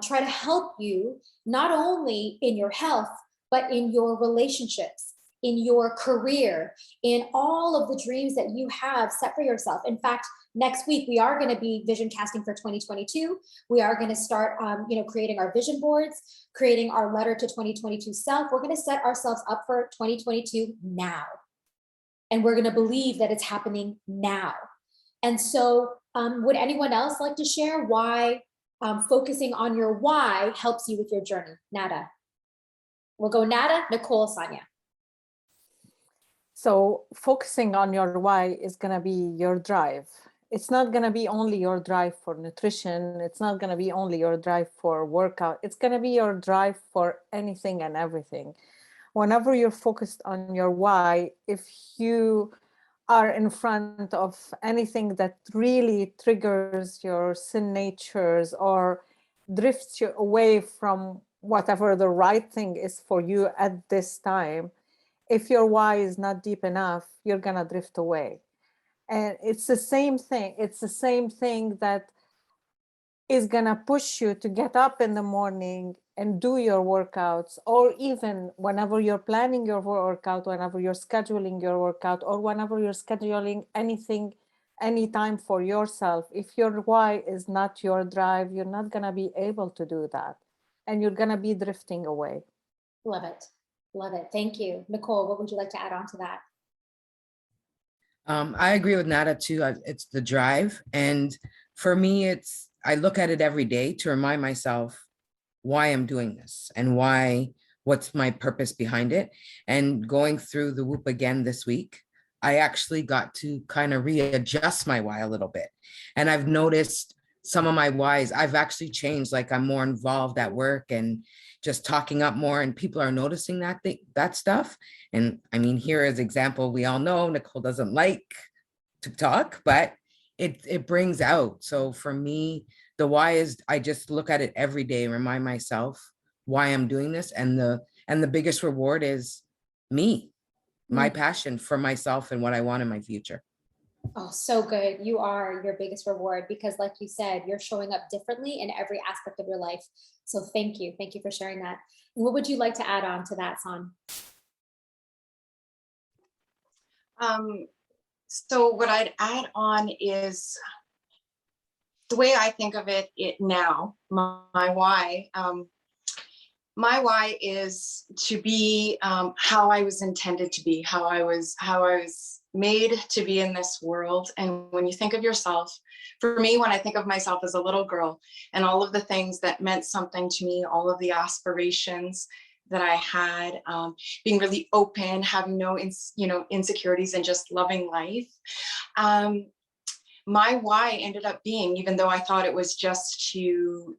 try to help you not only in your health, but in your relationships, in your career, in all of the dreams that you have set for yourself. In fact, next week, we are going to be vision casting for 2022. We are going to start, creating our vision boards, creating our letter to 2022 self. We're going to set ourselves up for 2022 now. And we're going to believe that it's happening now. And so would anyone else like to share why focusing on your why helps you with your journey? Nada. We'll go Nada, Nicole, Sonia. So focusing on your why is going to be your drive. It's not going to be only your drive for nutrition. It's not going to be only your drive for workout. It's going to be your drive for anything and everything. Whenever you're focused on your why, if you are in front of anything that really triggers your sin natures or drifts you away from whatever the right thing is for you at this time, if your why is not deep enough, you're gonna drift away. And it's the same thing. It's the same thing that is gonna push you to get up in the morning and do your workouts, or even whenever you're planning your workout, whenever you're scheduling your workout, or whenever you're scheduling anything, anytime for yourself. If your why is not your drive, you're not gonna be able to do that. And you're gonna be drifting away. Love it. Love it. Thank you. Nicole, what would you like to add on to that? I agree with Nada too. It's the drive. And for me, I look at it every day to remind myself why I'm doing this and what's my purpose behind it. And going through the Whoop again this week, I actually got to kind of readjust my why a little bit. And I've noticed some of my whys, I've actually changed, like I'm more involved at work and just talking up more, and people are noticing that stuff. And I mean, here as example, we all know Nicole doesn't like to talk, but it brings out. So for me, the why is I just look at it every day and remind myself why I'm doing this. And the biggest reward is me, my passion for myself and what I want in my future. Oh, so good. You are your biggest reward because, like you said, you're showing up differently in every aspect of your life. So thank you. Thank you for sharing that. What would you like to add on to that, San? So what I'd add on is the way I think of it now, my why. My why is to be how I was intended to be, how I was made to be in this world. And when you think of yourself, for me, when I think of myself as a little girl and all of the things that meant something to me, all of the aspirations that I had, being really open, having no insecurities, and just loving life. My why ended up being, even though I thought it was just to,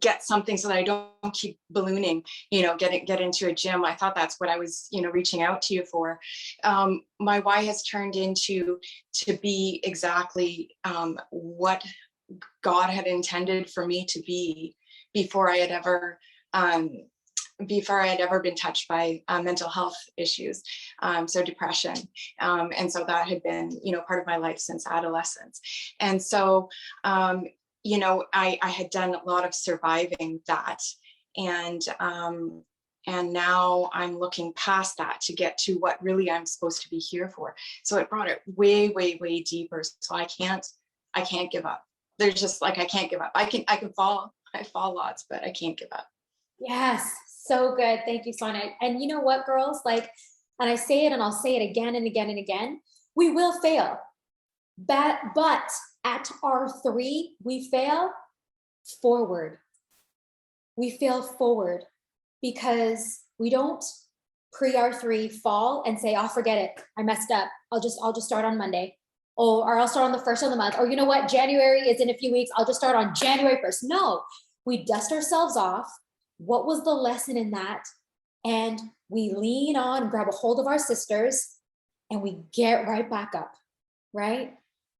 get something so that I don't keep ballooning, get into a gym. I thought that's what I was, reaching out to you for. My why has turned into to be exactly what God had intended for me to be before I had ever been touched by mental health issues, so depression. And so that had been, part of my life since adolescence. And so, I had done a lot of surviving that. And now I'm looking past that to get to what really I'm supposed to be here for. So it brought it way, way, way deeper. So I can't give up. There's just like, I can't give up. I fall lots, but I can't give up. Yes, so good. Thank you, Sonia. And you know what, girls, and I say it and I'll say it again and again and again, we will fail. But at our 3, we fail forward. We fail forward because we don't pre-R3 fall and say, "I'll forget it. I messed up. I'll just start on Monday." Or I'll start on the 1st of the month. Or you know what? January is in a few weeks. I'll just start on January 1st. No, we dust ourselves off. What was the lesson in that? And we lean on and grab a hold of our sisters and we get right back up, right?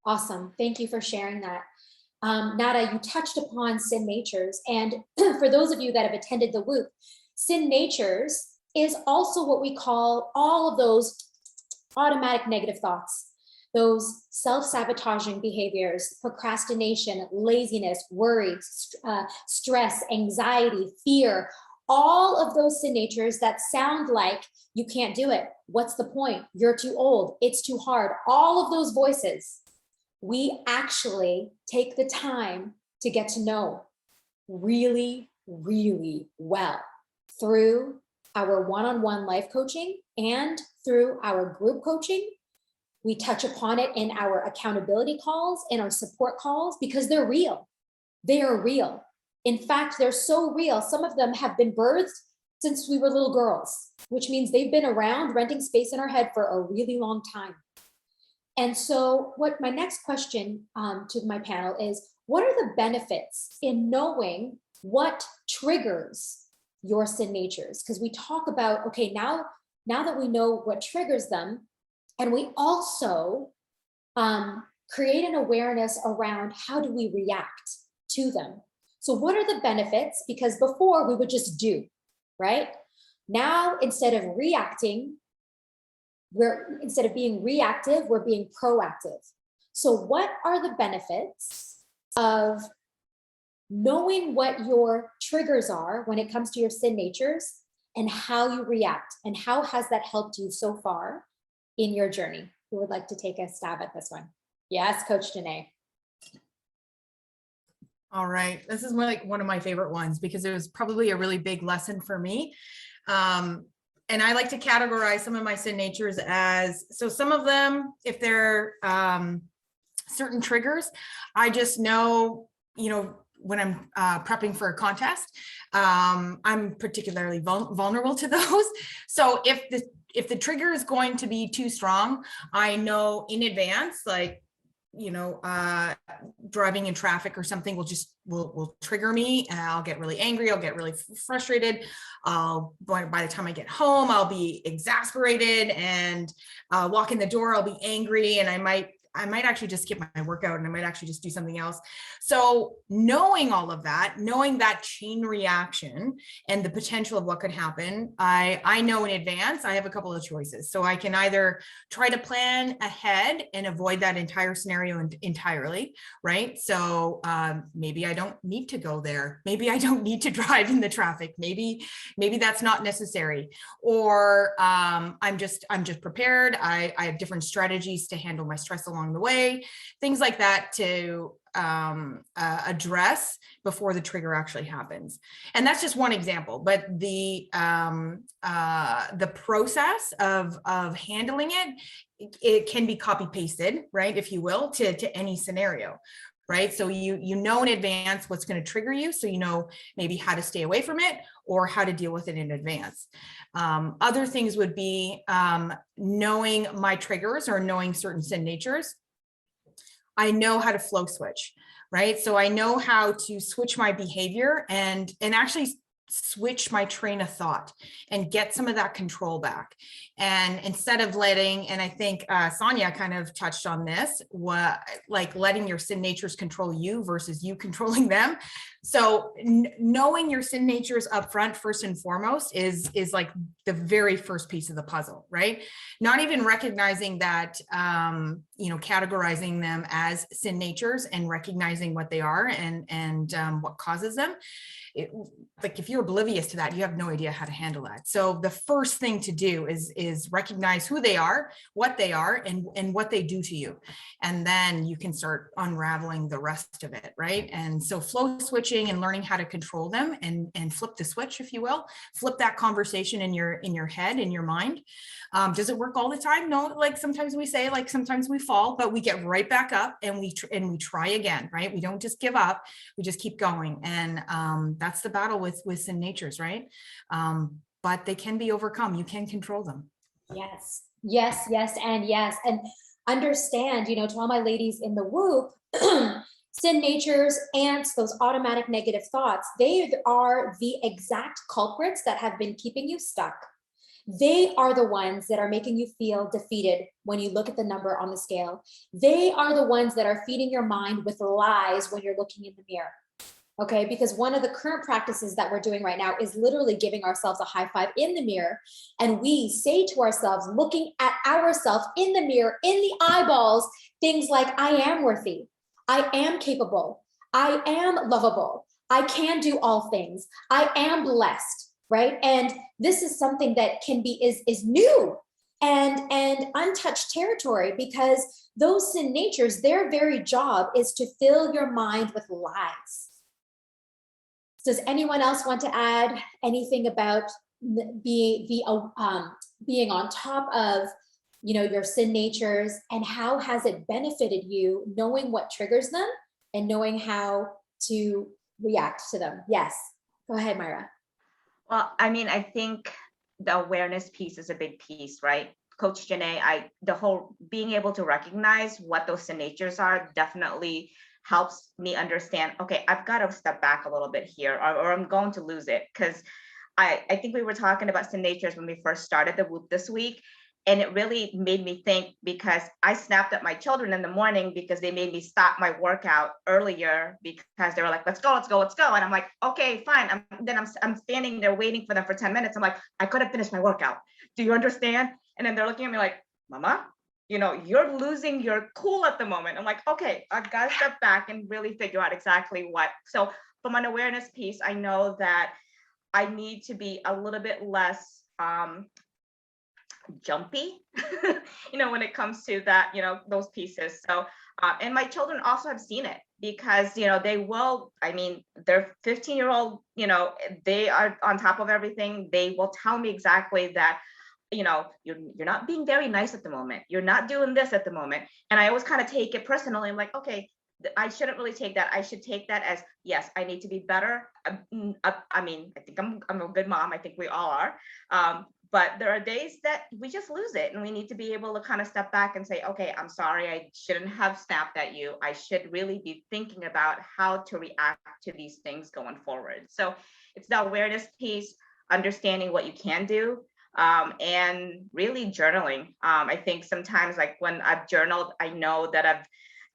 Awesome. Thank you for sharing that. Nada, you touched upon sin natures. And for those of you that have attended the WOOP, sin natures is also what we call all of those automatic negative thoughts, those self-sabotaging behaviors, procrastination, laziness, worry, stress, anxiety, fear, all of those sin natures that sound like you can't do it. What's the point? You're too old. It's too hard. All of those voices, we actually take the time to get to know really, really well through our one-on-one life coaching and through our group coaching. We touch upon it in our accountability calls, in our support calls, because they're real. They are real. In fact, they're so real. Some of them have been birthed since we were little girls, which means they've been around renting space in our head for a really long time. And so what my next question to my panel is, what are the benefits in knowing what triggers your sin natures? Because we talk about, okay, now that we know what triggers them, and we also create an awareness around how do we react to them. So what are the benefits? Because before we would just do, right? Now, instead of being reactive, we're being proactive. So what are the benefits of knowing what your triggers are when it comes to your sin natures and how you react? And how has that helped you so far in your journey? Who would like to take a stab at this one? Yes, Coach Danae. All right, this is one of my favorite ones because it was probably a really big lesson for me. And I like to categorize some of my sin natures as, so some of them, if they're certain triggers, I just know, when I'm prepping for a contest, I'm particularly vulnerable to those. So if the trigger is going to be too strong, I know in advance, driving in traffic or something will trigger me, and I'll get really angry. I'll get really frustrated. By the time I get home, I'll be exasperated, and walk in the door, I'll be angry, and I might I might actually just skip my workout and I might actually just do something else. So knowing all of that, knowing that chain reaction and the potential of what could happen, I know in advance, I have a couple of choices. So I can either try to plan ahead and avoid that entire scenario entirely, right? So maybe I don't need to go there. Maybe I don't need to drive in the traffic. Maybe that's not necessary. Or I'm just prepared. I have different strategies to handle my stress along the way, things like that to address before the trigger actually happens. And that's just one example, but the process of handling it can be copy pasted, right, if you will, to any scenario. Right. So you know in advance what's going to trigger you. So you know maybe how to stay away from it or how to deal with it in advance. Other things would be knowing my triggers or knowing certain sin natures. I know how to flow switch, right? So I know how to switch my behavior and actually switch my train of thought and get some of that control back. And instead of letting, and I think Sonia kind of touched on this, like letting your sin natures control you versus you controlling them. So knowing your sin natures up front, first and foremost, is like the very first piece of the puzzle, right? Not even recognizing that, categorizing them as sin natures and recognizing what they are and what causes them. Like if you're oblivious to that, you have no idea how to handle that. So the first thing to do is recognize who they are, what they are, and what they do to you. And then you can start unraveling the rest of it, right? And so flow switching and learning how to control them and flip the switch, if you will, flip that conversation in your head, in your mind. Does it work all the time? No, like sometimes we say, like sometimes we fall, but we get right back up and we try again, right? We don't just give up, we just keep going. And that's the battle with sin natures, right? But they can be overcome. You can control them. Yes, yes, yes, and yes. And understand, to all my ladies in the whoop, sin natures, ants, those automatic negative thoughts, they are the exact culprits that have been keeping you stuck. They are the ones that are making you feel defeated when you look at the number on the scale. They are the ones that are feeding your mind with lies when you're looking in the mirror. Okay, because one of the current practices that we're doing right now is literally giving ourselves a high five in the mirror. And we say to ourselves, looking at ourselves in the mirror, in the eyeballs, things like, I am worthy, I am capable, I am lovable, I can do all things, I am blessed, right? And this is something that can be, is new and untouched territory, because those sin natures, their very job is to fill your mind with lies. Does anyone else want to add anything about being on top of, your sin natures, and how has it benefited you knowing what triggers them and knowing how to react to them? Yes, go ahead, Myra. Well, I mean, I think the awareness piece is a big piece, right? Coach Janae, the whole being able to recognize what those sin natures are definitely helps me understand, okay, I've got to step back a little bit here, or I'm going to lose it. Because I think we were talking about sin natures when we first started the Whoop this week. And it really made me think, because I snapped at my children in the morning because they made me stop my workout earlier because they were like, let's go. And I'm like, okay, fine. I'm standing there waiting for them for 10 minutes. I'm like, I could have finished my workout. Do you understand? And then they're looking at me like, Mama, you're losing your cool at the moment. I'm like, okay, I've got to step back and really figure out exactly what. So from an awareness piece, I know that I need to be a little bit less jumpy, when it comes to that, those pieces. So, and my children also have seen it, because, they will, they're 15-year-old, they are on top of everything. They will tell me exactly that, you're not being very nice at the moment. You're not doing this at the moment. And I always kind of take it personally. I'm like, okay, I shouldn't really take that. I should take that as, yes, I need to be better. I think I'm a good mom. I think we all are. But there are days that we just lose it, and we need to be able to kind of step back and say, okay, I'm sorry, I shouldn't have snapped at you. I should really be thinking about how to react to these things going forward. So it's the awareness piece, understanding what you can do, and really journaling. I think sometimes like when I've journaled, I know that I've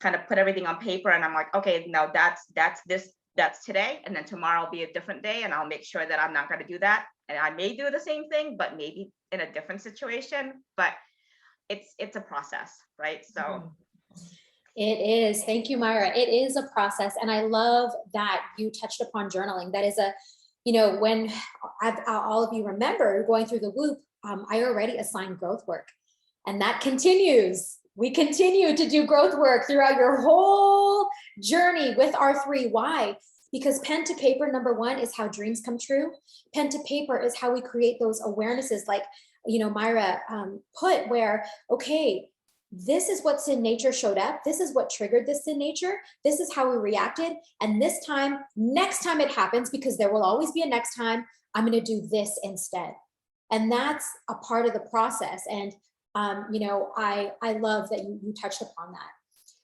kind of put everything on paper and I'm like, okay, no, that's today. And then tomorrow will be a different day. And I'll make sure that I'm not going to do that. And I may do the same thing, but maybe in a different situation, but it's a process, right? So it is. Thank you, Myra. It is a process. And I love that you touched upon journaling. That is a, when all of you remember going through the loop, I already assigned growth work, and that continues. We continue to do growth work throughout your whole journey with R3. Why? Because pen to paper, number one, is how dreams come true. Pen to paper is how we create those awarenesses, like, Myra put, where, okay, this is what sin nature showed up. This is what triggered this sin nature. This is how we reacted. And this time, next time it happens, because there will always be a next time, I'm going to do this instead. And that's a part of the process. And, I love that you touched upon that.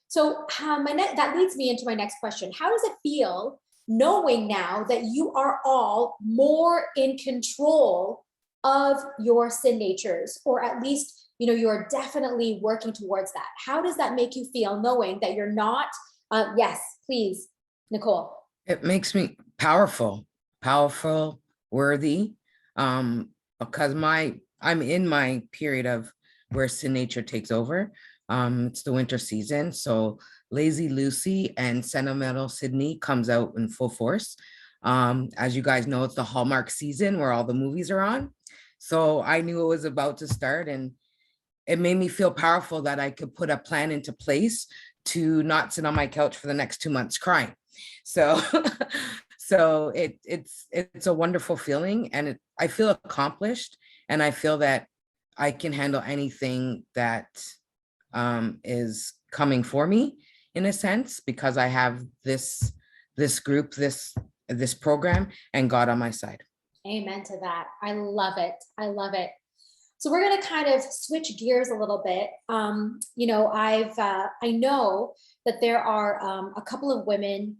So that leads me into my next question. How does it feel knowing now that you are all more in control of your sin natures, or at least, you're definitely working towards that? How does that make you feel knowing that you're not, yes, please, Nicole. It makes me powerful, worthy, because I'm in my period of where sin nature takes over. It's the winter season, so Lazy Lucy and Sentimental Sydney comes out in full force. As you guys know, it's the Hallmark season where all the movies are on. So I knew it was about to start, and it made me feel powerful that I could put a plan into place to not sit on my couch for the next 2 months crying. So, so it's a wonderful feeling, and I feel accomplished, and I feel that I can handle anything that is coming for me, in a sense, because I have this group, this program, and God on my side. Amen to that. I love it. I love it. So we're going to kind of switch gears a little bit. I know that there are a couple of women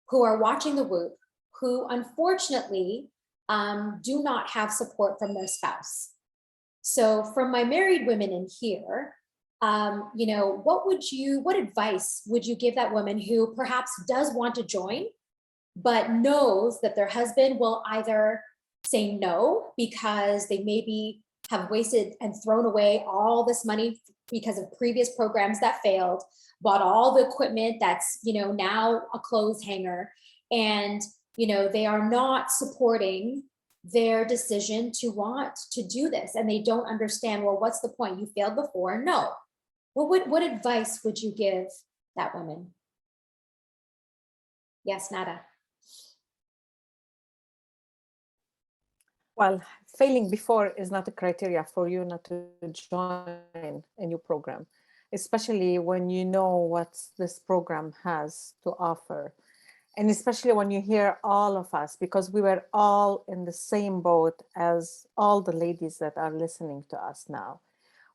who are watching the Whoop who unfortunately do not have support from their spouse. So from my married women in here, what advice would you give that woman who perhaps does want to join, but knows that their husband will either say no because they maybe have wasted and thrown away all this money because of previous programs that failed, bought all the equipment that's, now a clothes hanger, and, they are not supporting their decision to want to do this, and they don't understand, well, what's the point? You failed before. No. Well, what advice would you give that woman? Yes, Nada. Well, failing before is not a criteria for you not to join a new program, especially when you know what this program has to offer. And especially when you hear all of us, because we were all in the same boat as all the ladies that are listening to us now.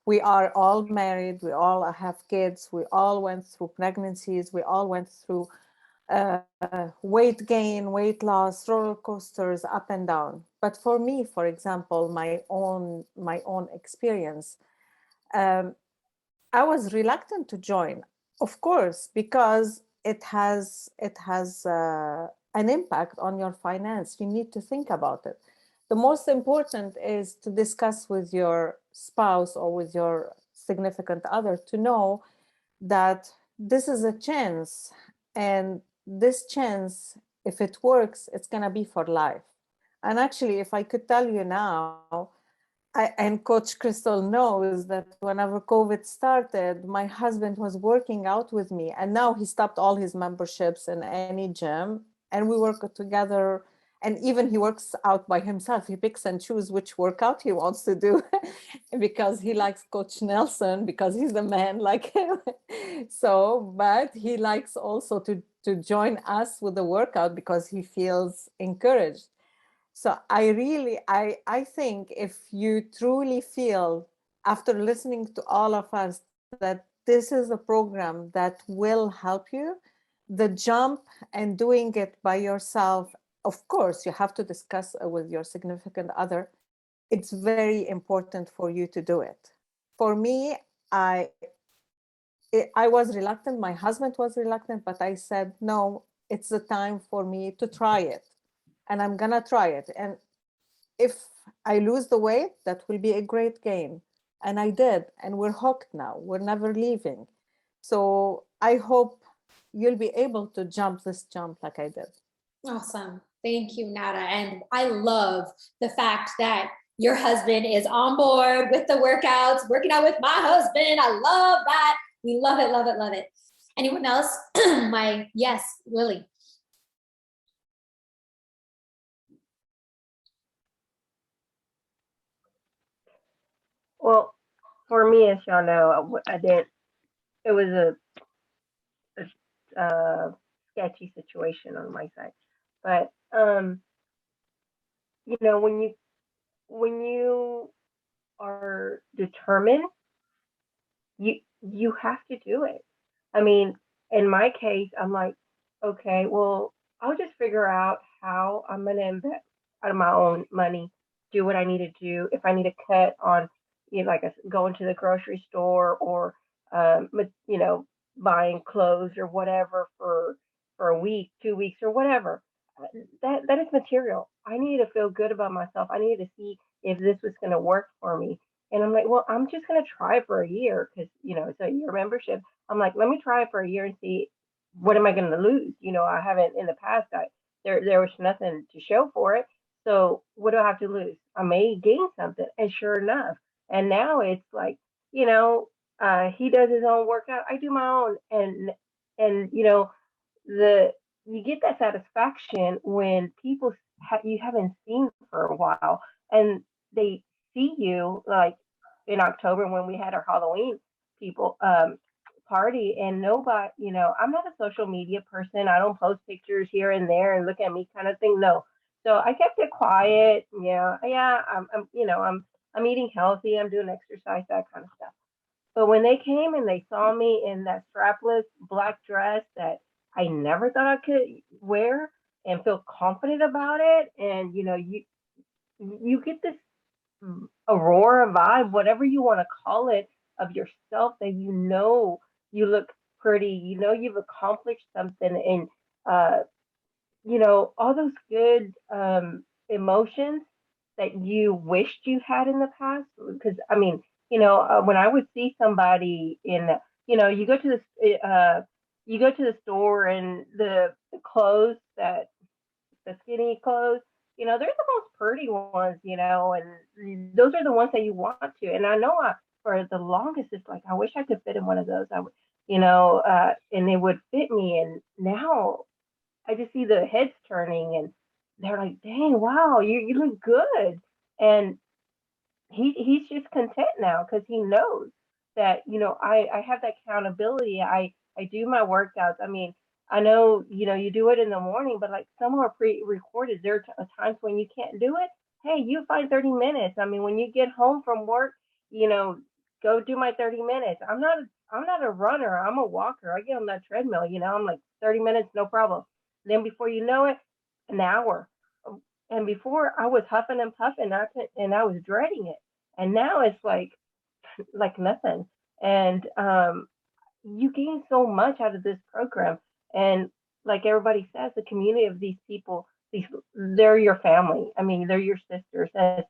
We are all married, we all have kids, we all went through pregnancies, we all went through weight gain, weight loss, roller coasters, up and down. But for me, for example, my own experience, I was reluctant to join, of course, because it has an impact on your finance. You need to think about it. The most important is to discuss with your spouse or with your significant other to know that this is a chance, and this chance, if it works, it's going to be for life. And actually, if I could tell you now, and Coach Crystal knows that whenever COVID started, my husband was working out with me, and now he stopped all his memberships in any gym, and we work together. And even he works out by himself. He picks and chooses which workout he wants to do because he likes Coach Nelson, because he's the man like him. So, but he likes also to join us with the workout because he feels encouraged. So I think if you truly feel, after listening to all of us, that this is a program that will help you, the jump and doing it by yourself, of course, you have to discuss with your significant other, it's very important for you to do it. For me, I was reluctant. My husband was reluctant, but I said, no, it's the time for me to try it. And I'm going to try it. And if I lose the weight, that will be a great gain. And I did. And we're hooked now. We're never leaving. So I hope you'll be able to jump this jump like I did. Awesome. Thank you, Nada. And I love the fact that your husband is on board with the workouts, working out with my husband. I love that. We love it, love it, love it. Anyone else? Yes, Lily. Well, for me, as y'all know, I did. It was a sketchy situation on my side, but you know, when you are determined, you have to do it. I mean, in my case, I'm like, okay, well, I'll just figure out how I'm gonna invest out of my own money, do what I need to do. If I need to cut on, you know, like going to the grocery store or, you know, buying clothes or whatever for a week, 2 weeks or whatever. That is material. I needed to feel good about myself. I needed to see if this was going to work for me. And I'm like, well, I'm just going to try for a year because, you know, it's a year membership. I'm like, let me try it for a year and see what am I going to lose? You know, I haven't in the past. There was nothing to show for it. So what do I have to lose? I may gain something. And sure enough, and now it's like, you know, he does his own workout. I do my own. And you know, the you get that satisfaction when people you haven't seen for a while and they see you like in October when we had our Halloween people party and nobody, you know, I'm not a social media person. I don't post pictures here and there and look at me kind of thing. No. So I kept it quiet. Yeah, I'm you know, I'm eating healthy, I'm doing exercise, that kind of stuff. But when they came and they saw me in that strapless black dress that I never thought I could wear and feel confident about it, and you know, you get this aurora vibe, whatever you want to call it, of yourself that you know you look pretty, you know you've accomplished something, and you know, all those good emotions that you wished you had in the past. Because I mean, you know, when I would see somebody in, you know, you go to the store and the clothes that the skinny clothes, you know, they're the most pretty ones, you know, and those are the ones that you want to. And I know for the longest, it's like I wish I could fit in one of those. I would, you know, and it would fit me. And now I just see the heads turning and they're like, dang, wow, you look good. And he's just content now because he knows that, you know, I have that accountability. I do my workouts. I mean, I know, you know, you do it in the morning, but like some are pre-recorded. There are times when you can't do it. Hey, you find 30 minutes. I mean, when you get home from work, you know, go do my 30 minutes. I'm not a runner. I'm a walker. I get on that treadmill, you know, I'm like 30 minutes, no problem. Then before you know it, an hour. And before I was huffing and puffing, and I was dreading it. And now it's like nothing. And you gain so much out of this program. And like everybody says, the community of these people, they're your family. I mean, they're your sisters. And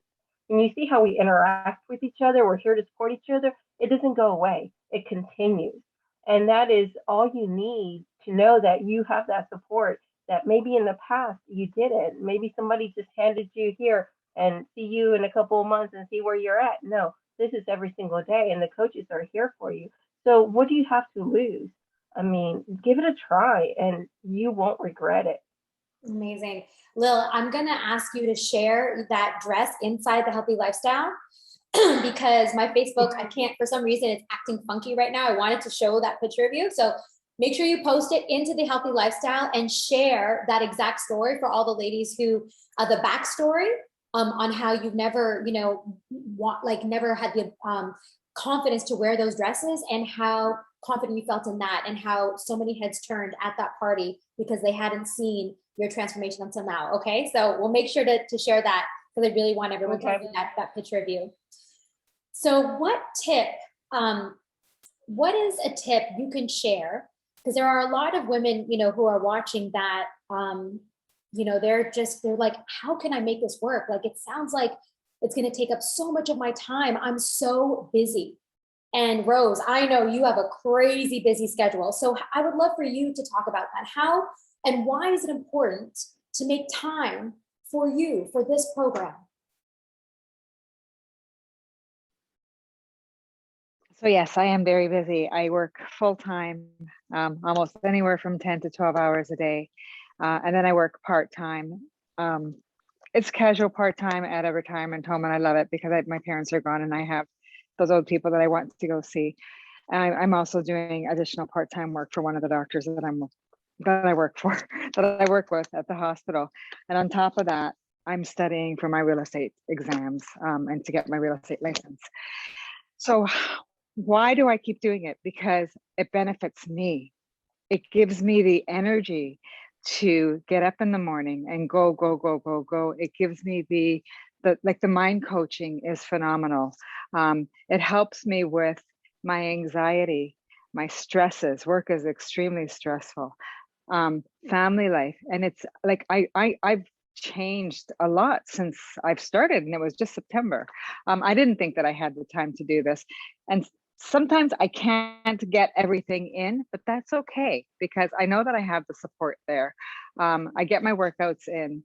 you see how we interact with each other. We're here to support each other. It doesn't go away. It continues. And that is all you need to know that you have that support that maybe in the past you didn't. Maybe somebody just handed you here and see you in a couple of months and see where you're at. No, this is every single day, and the coaches are here for you. So what do you have to lose? I mean, give it a try and you won't regret it. Amazing. Lil, I'm going to ask you to share that dress inside the healthy lifestyle because my Facebook, I can't, for some reason, it's acting funky right now. I wanted to show that picture of you. So make sure you post it into the healthy lifestyle and share that exact story for all the ladies who, the backstory on how you've never, you know, never had the confidence to wear those dresses and how confident you felt in that and how so many heads turned at that party because they hadn't seen your transformation until now. Okay, so we'll make sure to share that because I really want everyone to Okay. see that picture of you. So what tip, what is a tip you can share? Because there are a lot of women, you know, who are watching that, you know, they're like, how can I make this work? Like, it sounds like it's going to take up so much of my time. I'm so busy. And Rose, I know you have a crazy busy schedule. So I would love for you to talk about that. How and why is it important to make time for you, for this program? So yes, I am very busy. I work full time, almost anywhere from 10 to 12 hours a day. And then I work part time. It's casual part time at a retirement home, and I love it because my parents are gone and I have those old people that I want to go see. And I'm also doing additional part time work for one of the doctors that I work for, that I work with at the hospital. And on top of that, I'm studying for my real estate exams and to get my real estate license. So why do I keep doing it? Because it benefits me. It gives me the energy to get up in the morning and go. It gives me the mind coaching is phenomenal. It helps me with my anxiety, my stresses. Work is extremely stressful. Family life. And it's like, I've changed a lot since I've started, and it was just September. I didn't think that I had the time to do this. And sometimes I can't get everything in, but that's okay because I know that I have the support there. I get my workouts in.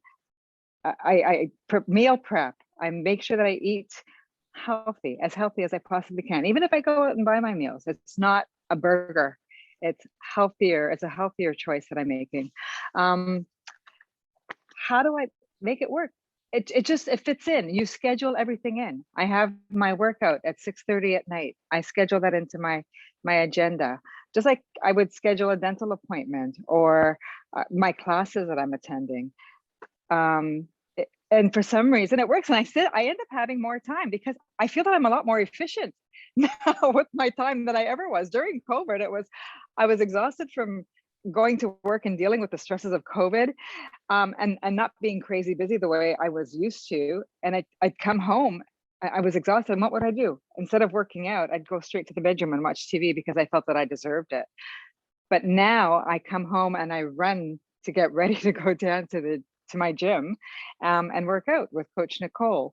I meal prep. I make sure that I eat as healthy as I possibly can. Even if I go out and buy my meals, it's not a burger. It's healthier. It's a healthier choice that I'm making. How do I make it work? It fits in. You schedule everything in. I have my workout at 6:30 at night. I schedule that into my agenda, just like I would schedule a dental appointment or my classes that I'm attending. And for some reason it works, and I end up having more time because I feel that I'm a lot more efficient now with my time than I ever was. During COVID, I was exhausted from going to work and dealing with the stresses of COVID, and not being crazy busy the way I was used to. And I'd come home, I was exhausted, and what would I do? Instead of working out, I'd go straight to the bedroom and watch TV because I felt that I deserved it. But now I come home and I run to get ready to go down to my gym and work out with Coach Nicole.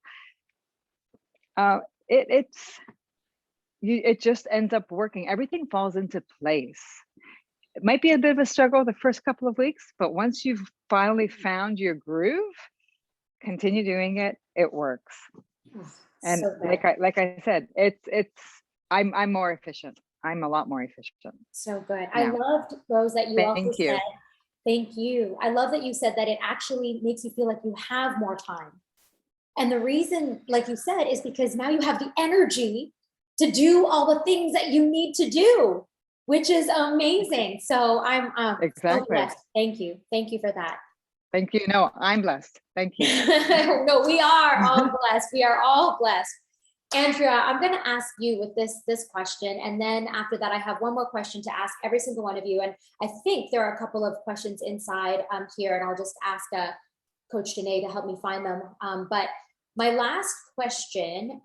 It just ends up working. Everything falls into place. It might be a bit of a struggle the first couple of weeks, but once you've finally found your groove, continue doing it. It works. And So good. like I said, I'm more efficient. I'm a lot more efficient. So good. now. I loved, Rose, that you Thank also you. said, thank you. I love that you said that it actually makes you feel like you have more time. And the reason, like you said, is because now you have the energy to do all the things that you need to do, which is amazing. So I'm so Exactly. blessed. Thank you. Thank you for that. Thank you. No, I'm blessed. Thank you. No, we are all blessed. We are all blessed. Andrea, I'm going to ask you with this question, and then after that, I have one more question to ask every single one of you. And I think there are a couple of questions inside here, and I'll just ask Coach Danae to help me find them. But my last question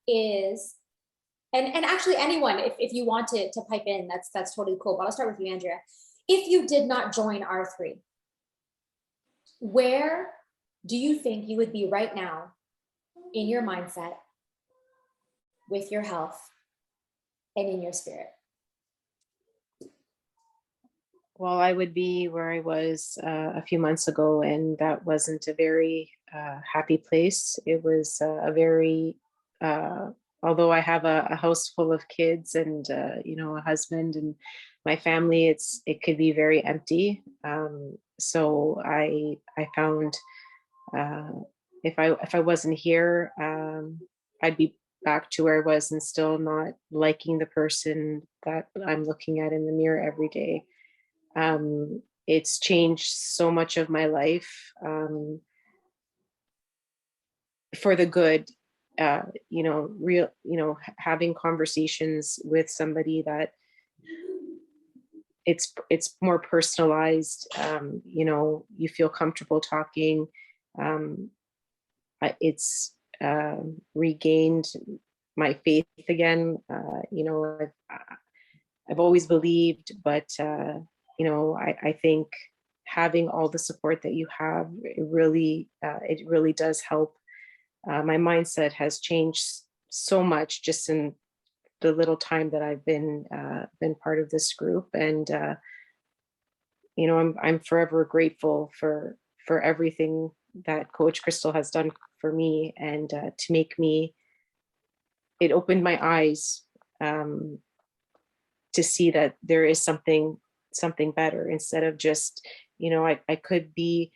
is, and actually anyone, if you want to pipe in, that's totally cool. But I'll start with you, Andrea. If you did not join R3, where do you think you would be right now in your mindset, with your health, and in your spirit? Well, I would be where I was a few months ago, and that wasn't a very happy place. It was a very, although I have a house full of kids and a husband and my family, it could be very empty. So I found if I wasn't here, I'd be back to where I was and still not liking the person that I'm looking at in the mirror every day. It's changed so much of my life for the good. Having conversations with somebody that it's more personalized. You feel comfortable talking. it's regained my faith again. I've always believed, but I think having all the support that you have, it really does help. My mindset has changed so much just in the little time that I've been part of this group, and I'm forever grateful for everything that Coach Crystal has done for me, and to make me. It opened my eyes to see that there is something better, instead of just, I could be,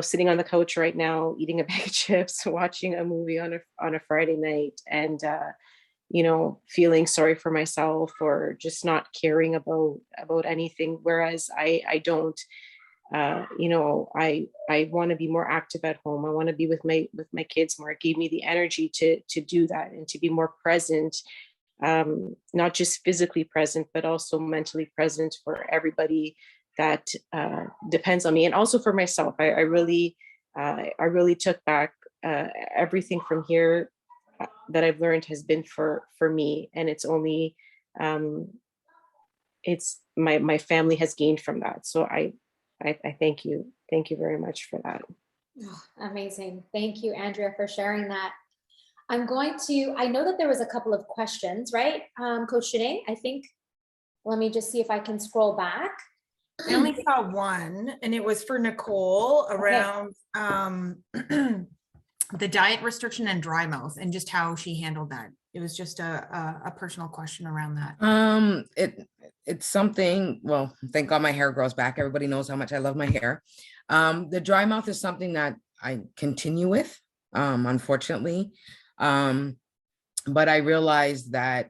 sitting on the couch right now, eating a bag of chips, watching a movie on a Friday night, and feeling sorry for myself, or just not caring about anything. Whereas I don't, I want to be more active at home. I want to be with my kids more. It gave me the energy to do that, and to be more present, not just physically present, but also mentally present for everybody that depends on me, and also for myself. I really took back everything from here that I've learned has been for me, and it's only it's my family has gained from that. So I thank you very much for that. Oh, amazing. Thank you, Andrea, for sharing that. I know that there was a couple of questions, right? Coach Shanae, I think, let me just see if I can scroll back. I only saw one, and it was for Nicole around the diet restriction and dry mouth, and just how she handled that. It was just a personal question around that. It's something, well, thank God my hair grows back. Everybody knows how much I love my hair. The dry mouth is something that I continue with, unfortunately. But I realized that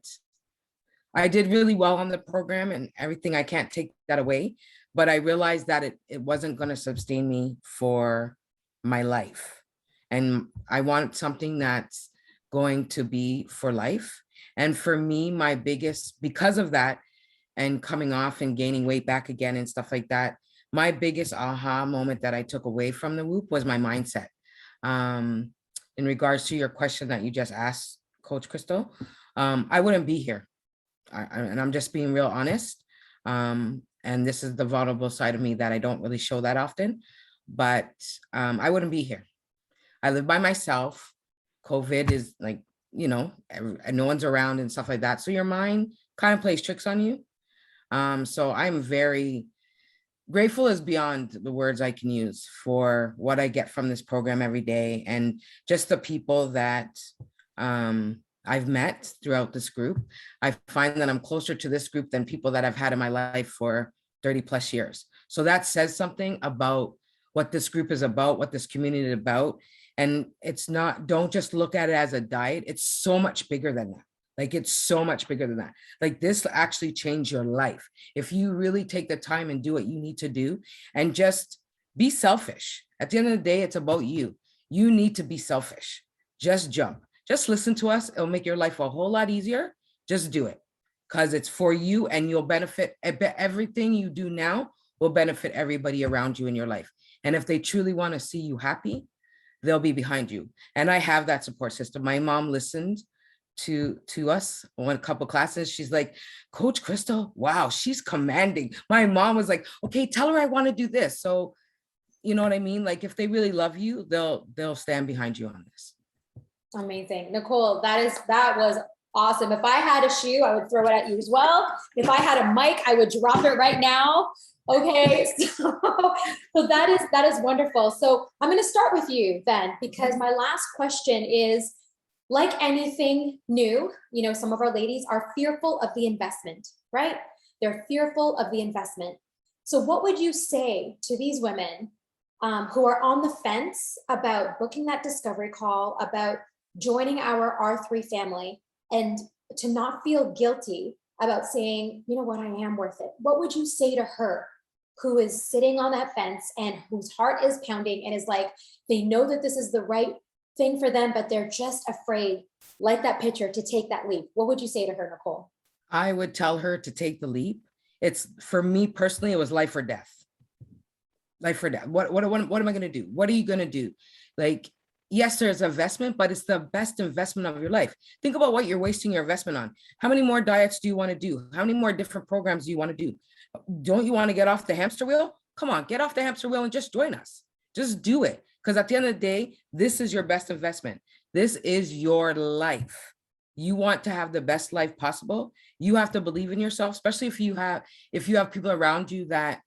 I did really well on the program and everything. I can't take that away, but I realized that it wasn't going to sustain me for my life. And I want something that's going to be for life. And for me, because of that, and coming off and gaining weight back again and stuff like that, my biggest aha moment that I took away from the Whoop was my mindset. In regards to your question that you just asked, Coach Crystal, I wouldn't be here. And I'm just being real honest. And this is the vulnerable side of me that I don't really show that often, but I wouldn't be here. I live by myself. COVID is like, no one's around and stuff like that. So your mind kind of plays tricks on you. So I'm very grateful is beyond the words I can use for what I get from this program every day, and just the people that I've met throughout this group. I find that I'm closer to this group than people that I've had in my life for 30 plus years. So that says something about what this group is about, what this community is about. And don't just look at it as a diet. It's so much bigger than that. Like, it's so much bigger than that. Like, this actually changed your life. If you really take the time and do what you need to do, and just be selfish. At the end of the day, it's about you. You need to be selfish. Just jump. Just listen to us. It'll make your life a whole lot easier. Just do it, because it's for you, and you'll benefit. Everything you do now will benefit everybody around you in your life. And if they truly want to see you happy, they'll be behind you. And I have that support system. My mom listened to us on a couple classes. She's like, Coach Crystal, wow, she's commanding. My mom was like, okay, tell her I want to do this. So, you know what I mean? Like, if they really love you, they'll stand behind you on this. Amazing. Nicole, that was awesome. If I had a shoe, I would throw it at you as well. If I had a mic, I would drop it right now. Okay, so that is wonderful. So I'm going to start with you then, because my last question is, like anything new, some of our ladies are fearful of the investment, right? They're fearful of the investment. So what would you say to these women who are on the fence about booking that discovery call, about joining our R3 family, and to not feel guilty about saying, you know what, I am worth it? What would you say to her who is sitting on that fence and whose heart is pounding and is like, they know that this is the right thing for them, but they're just afraid, like that picture, to take that leap? What would you say to her, Nicole? I would tell her to take the leap. It's, for me personally, it was life or death. Life or death. What am I going to do? What are you going to do? Like, yes, there's investment, but it's the best investment of your life. Think about what you're wasting your investment on. How many more diets do you want to do? How many more different programs do you want to do? Don't you want to get off the hamster wheel? Come on, get off the hamster wheel and just join us. Just do it. Because at the end of the day, this is your best investment. This is your life. You want to have the best life possible. You have to believe in yourself, especially if you have people around you that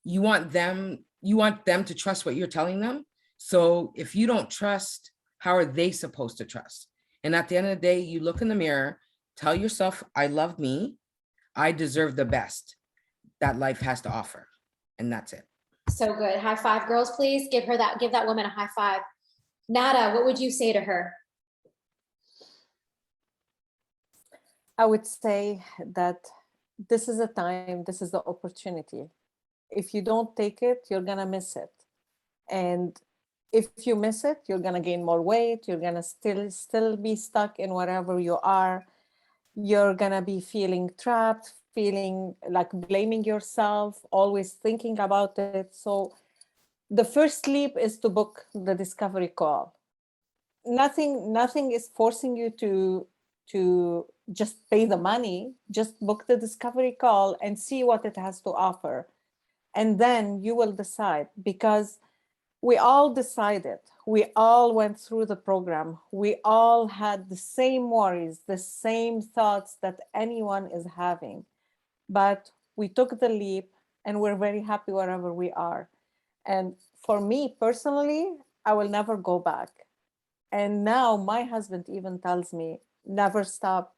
you want them to trust what you're telling them. So if you don't trust, how are they supposed to trust? And at the end of the day, you look in the mirror, tell yourself, I love me. I deserve the best that life has to offer. And that's it. So good. High five, girls, please. Give that woman a high five. Nada, what would you say to her? I would say that this is a time, this is the opportunity. If you don't take it, you're gonna miss it. And if you miss it, you're gonna gain more weight, you're gonna still be stuck in wherever you are. You're gonna be feeling trapped, feeling like blaming yourself, always thinking about it. So the first leap is to book the discovery call. Nothing is forcing you to just pay the money. Just book the discovery call and see what it has to offer. And then you will decide, because we all decided, we all went through the program, we all had the same worries, the same thoughts that anyone is having, but we took the leap and we're very happy wherever we are. And for me personally, I will never go back. And now my husband even tells me, never stop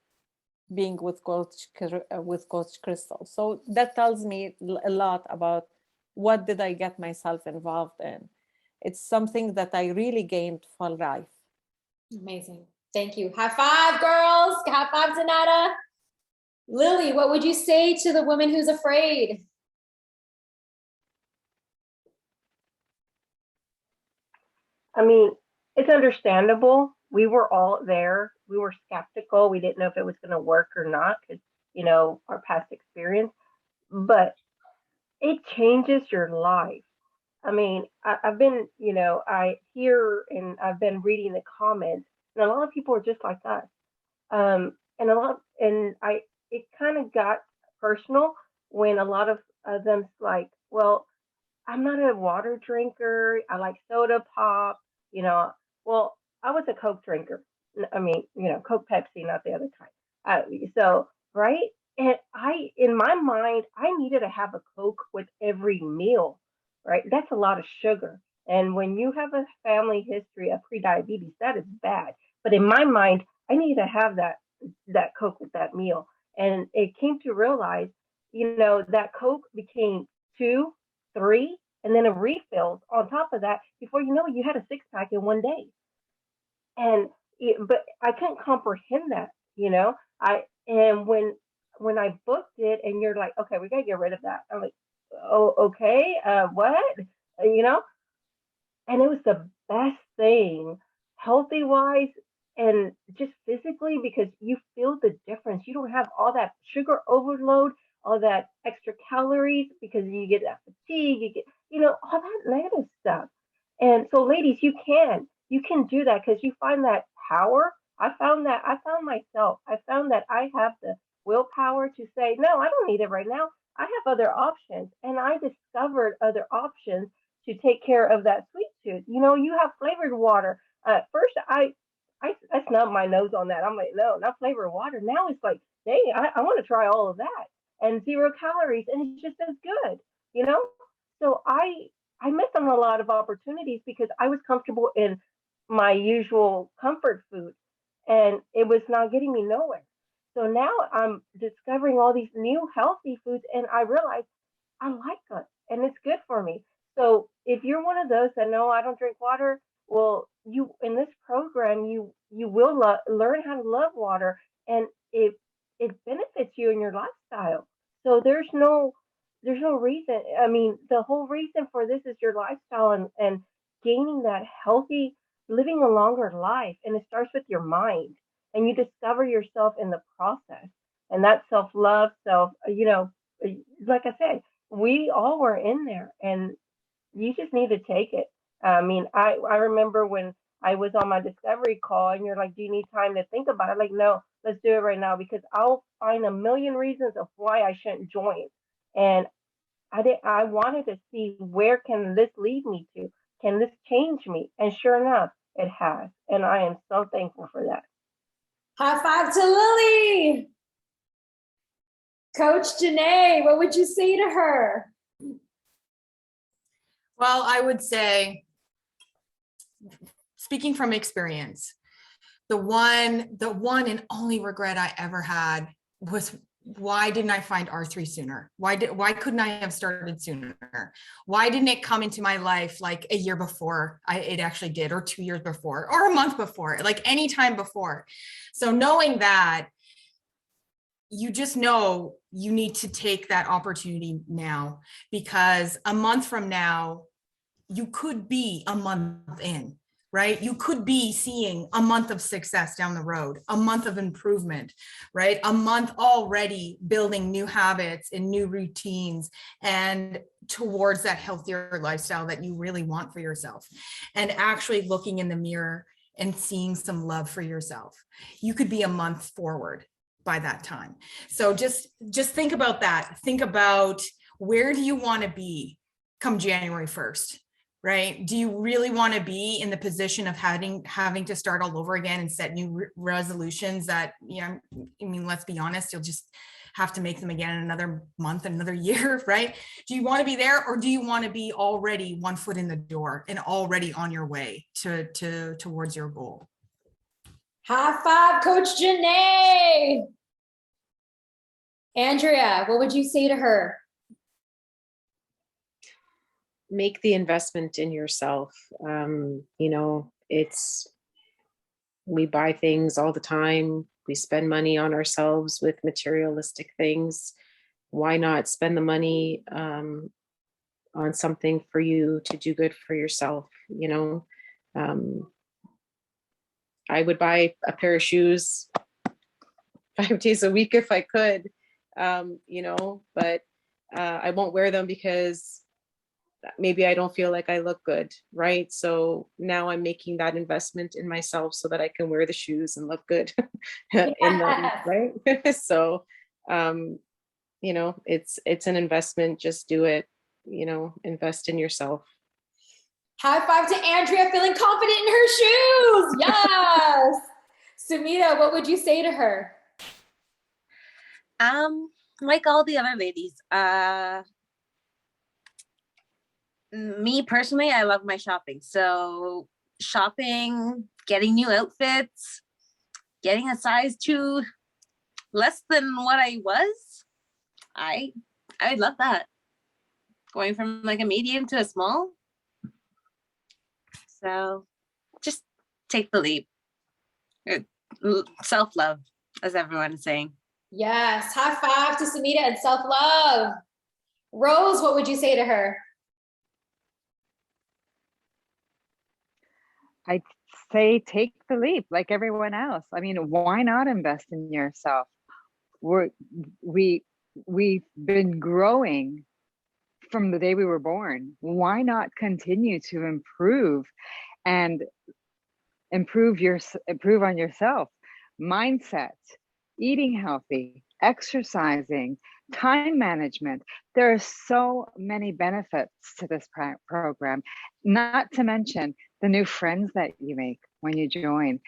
being with Coach Crystal. So that tells me a lot about what did I get myself involved in. It's something that I really gained for life. Amazing. Thank you. High five, girls. High five to Nada. Lily, what would you say to the woman who's afraid? I mean, it's understandable. We were all there. We were skeptical. We didn't know if it was going to work or not because, our past experience. But it changes your life. I mean, I've been, I hear and I've been reading the comments, and a lot of people are just like us. It kind of got personal when a lot of them like, well, I'm not a water drinker. I like soda pop, you know. Well, I was a Coke drinker. I mean, Coke Pepsi, not the other kind. So, right? And in my mind, I needed to have a Coke with every meal, right? That's a lot of sugar. And when you have a family history of prediabetes, that is bad. But in my mind, I needed to have that Coke with that meal. And it came to realize, that Coke became two, three, and then a refill on top of that. Before you know it, you had a six pack in one day. But I couldn't comprehend that, and when I booked it and you're like, okay, we gotta get rid of that. I'm like, oh, okay, what? You know, and it was the best thing, healthy wise and just physically, because you feel the difference. You don't have all that sugar overload, all that extra calories, because you get that fatigue, you get, all that negative stuff. And so, ladies, you can do that because you find that power. I found myself. I found that I have the willpower to say, no, I don't need it right now. I have other options. And I discovered other options to take care of that sweet tooth. You have flavored water. First, I snubbed my nose on that. I'm like, no, not flavored water. Now it's like, dang, I want to try all of that, and 0 calories, and it's just as good, you know. So I missed on a lot of opportunities because I was comfortable in my usual comfort food, and it was not getting me nowhere. So now I'm discovering all these new healthy foods, and I realize I like it and it's good for me. So if you're one of those that no, I don't drink water, well, you in this program you will learn how to love water, and it benefits you in your lifestyle. So there's no reason. I mean, the whole reason for this is your lifestyle and gaining that healthy, living a longer life, and it starts with your mind, and you discover yourself in the process, and that self love, like I said, we all were in there, and you just need to take it. I mean, I remember when I was on my discovery call and you're like, do you need time to think about it? Like, no, let's do it right now because I'll find a million reasons of why I shouldn't join. And I wanted to see where can this lead me to? Can this change me? And sure enough, it has. And I am so thankful for that. High five to Lily. Coach Janae, what would you say to her? Well, I would say, speaking from experience, the one and only regret I ever had was, why didn't I find R3 sooner? Why couldn't I have started sooner? Why didn't it come into my life like a year before it actually did, or 2 years before, or a month before, like any time before? So knowing that, you just know you need to take that opportunity now, because a month from now, you could be a month in, right? You could be seeing a month of success down the road, a month of improvement, right? A month already building new habits and new routines and towards that healthier lifestyle that you really want for yourself, and actually looking in the mirror and seeing some love for yourself. You could be a month forward by that time. So just think about that. Think about, where do you want to be come January 1st? Right? Do you really want to be in the position of having to start all over again and set new resolutions that, I mean, let's be honest, you'll just have to make them again in another month, another year, right? Do you want to be there, or do you want to be already one foot in the door and already on your way towards your goal? High five, Coach Janae. Andrea, what would you say to her? Make the investment in yourself. We buy things all the time. We spend money on ourselves with materialistic things. Why not spend the money on something for you to do good for yourself? I would buy a pair of shoes 5 days a week if I could, but I won't wear them because maybe I don't feel like I look good, right? So now I'm making that investment in myself so that I can wear the shoes and look good in them, right? So, it's an investment. Just do it, invest in yourself. High five to Andrea, feeling confident in her shoes. Yes. Sumita, what would you say to her? Like all the other ladies, me personally, I love my shopping. So shopping, getting new outfits, getting a size 2 less than what I was, I love that. Going from like a medium to a small. So just take the leap. Self-love, as everyone is saying. Yes. High five to Sumita and self-love. Rose, what would you say to her? I'd say take the leap like everyone else. I mean, why not invest in yourself? We've been growing from the day we were born. Why not continue to improve and improve on yourself? Mindset, eating healthy, exercising, time management. There are so many benefits to this program, not to mention the new friends that you make when you join.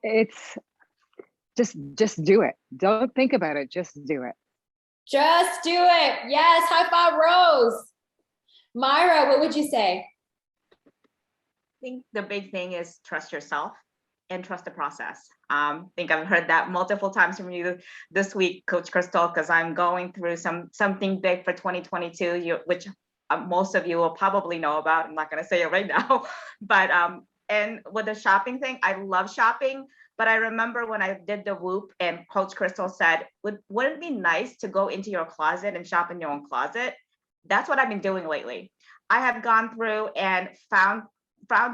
It's just do it. Don't think about it. Just do it. Just do it. Yes. High five, Rose. Myra, what would you say? I think the big thing is trust yourself and trust the process. I think I've heard that multiple times from you this week, Coach Crystal, because I'm going through something big for 2022, which most of you will probably know about. I'm not going to say it right now, but and with the shopping thing, I love shopping. But I remember when I did the Whoop and Coach Crystal said, wouldn't it be nice to go into your closet and shop in your own closet? That's what I've been doing lately. I have gone through and found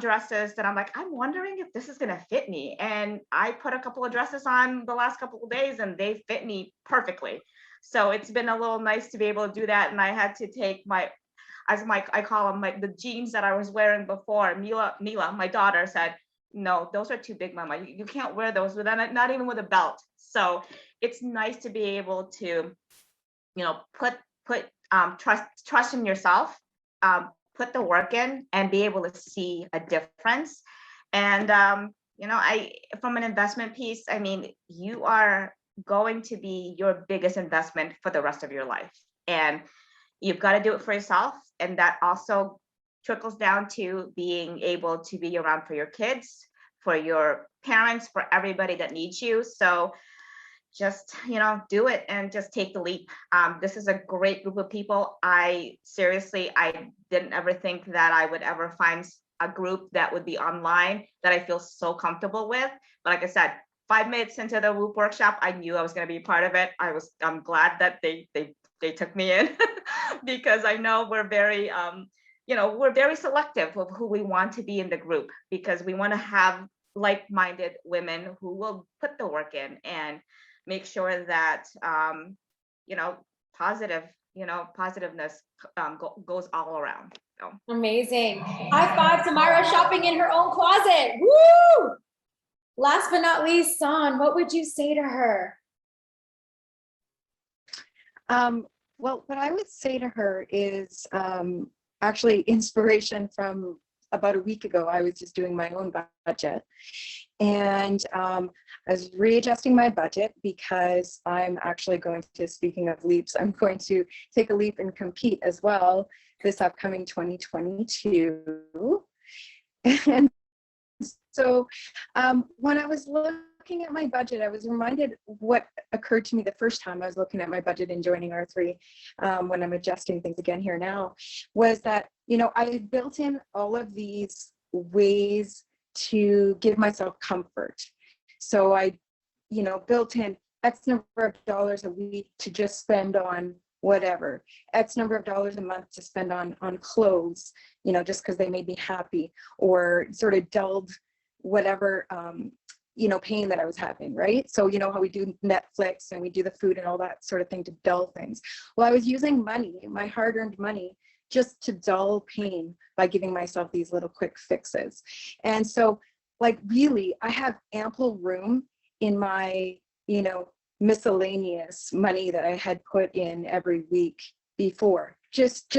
dresses that I'm like, I'm wondering if this is going to fit me. And I put a couple of dresses on the last couple of days and they fit me perfectly. So it's been a little nice to be able to do that. And I had to take I call them the jeans that I was wearing before. Mila, my daughter, said, no, those are too big, mama. You can't wear those without, not even with a belt. So it's nice to be able to, you know, put trust in yourself, put the work in, and be able to see a difference. And you know, from an investment piece, I mean, you are going to be your biggest investment for the rest of your life, and you've got to do it for yourself. And that also trickles down to being able to be around for your kids, for your parents, for everybody that needs you. So just, you know, do it and just take the leap. This is a great group of people. I didn't ever think that I would ever find a group that would be online that I feel so comfortable with. But like I said, 5 minutes into the Whoop workshop, I knew I was going to be part of it. I'm glad that they took me in because I know we're very, you know, we're very selective of who we want to be in the group, because we want to have like-minded women who will put the work in and make sure that, you know, positiveness goes all around. So. Amazing. High five to Myra shopping in her own closet. Woo! Last but not least, San, what would you say to her? Well, what I would say to her is actually inspiration from about a week ago. I was just doing my own budget, and I was readjusting my budget because I'm actually going to, speaking of leaps, I'm going to take a leap and compete as well this upcoming 2022. And so when I was looking at my budget, I was reminded what occurred to me the first time I was looking at my budget and joining R3, when I'm adjusting things again here now, was that, you know, I built in all of these ways to give myself comfort. So I, you know, built in X number of dollars a week to just spend on whatever, X number of dollars a month to spend on clothes, you know, just because they made me happy, or sort of dulled whatever, you know, pain that I was having, right? So, you know, how we do Netflix and we do the food and all that sort of thing to dull things. Well, I was using money, my hard-earned money, just to dull pain by giving myself these little quick fixes. And so, like, really, I have ample room in my, you know, miscellaneous money that I had put in every week before. Just,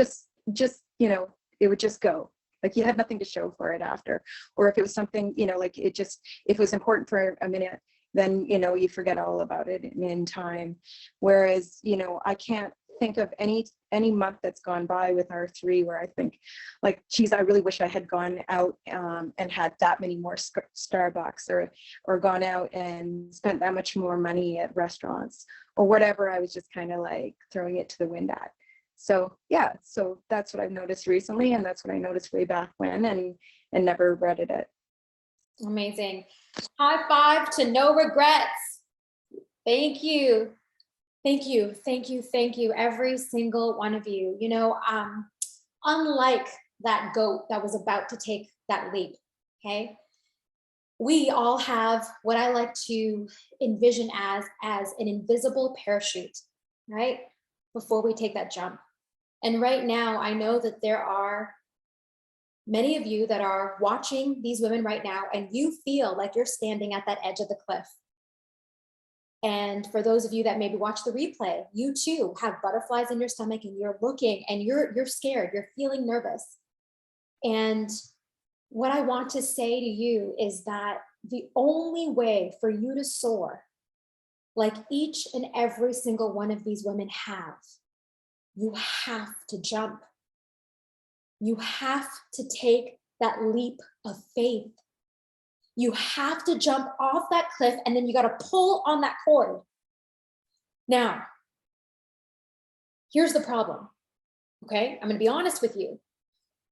you know, it would just go. Like, you had nothing to show for it after. Or if it was something, you know, like it just, if it was important for a minute, then, you know, you forget all about it in time. Whereas, you know, I can't think of any month that's gone by with R3 where I think, like, geez, I really wish I had gone out and had that many more Starbucks, or gone out and spent that much more money at restaurants or whatever. I was just kind of like throwing it to the wind at. So yeah, so that's what I've noticed recently, and that's what I noticed way back when, and never regretted it. Amazing. High five to no regrets. Thank you. Thank you, thank you, thank you, every single one of you. You know, unlike that goat that was about to take that leap, okay? We all have what I like to envision as an invisible parachute, right? Before we take that jump. And right now, I know that there are many of you that are watching these women right now, and you feel like you're standing at that edge of the cliff. And for those of you that maybe watch the replay, you too have butterflies in your stomach, and you're looking and you're scared, you're feeling nervous. And what I want to say to you is that the only way for you to soar, like each and every single one of these women have, you have to jump. You have to take that leap of faith. You have to jump off that cliff, and then you got to pull on that cord. Now, here's the problem, okay? I'm going to be honest with you.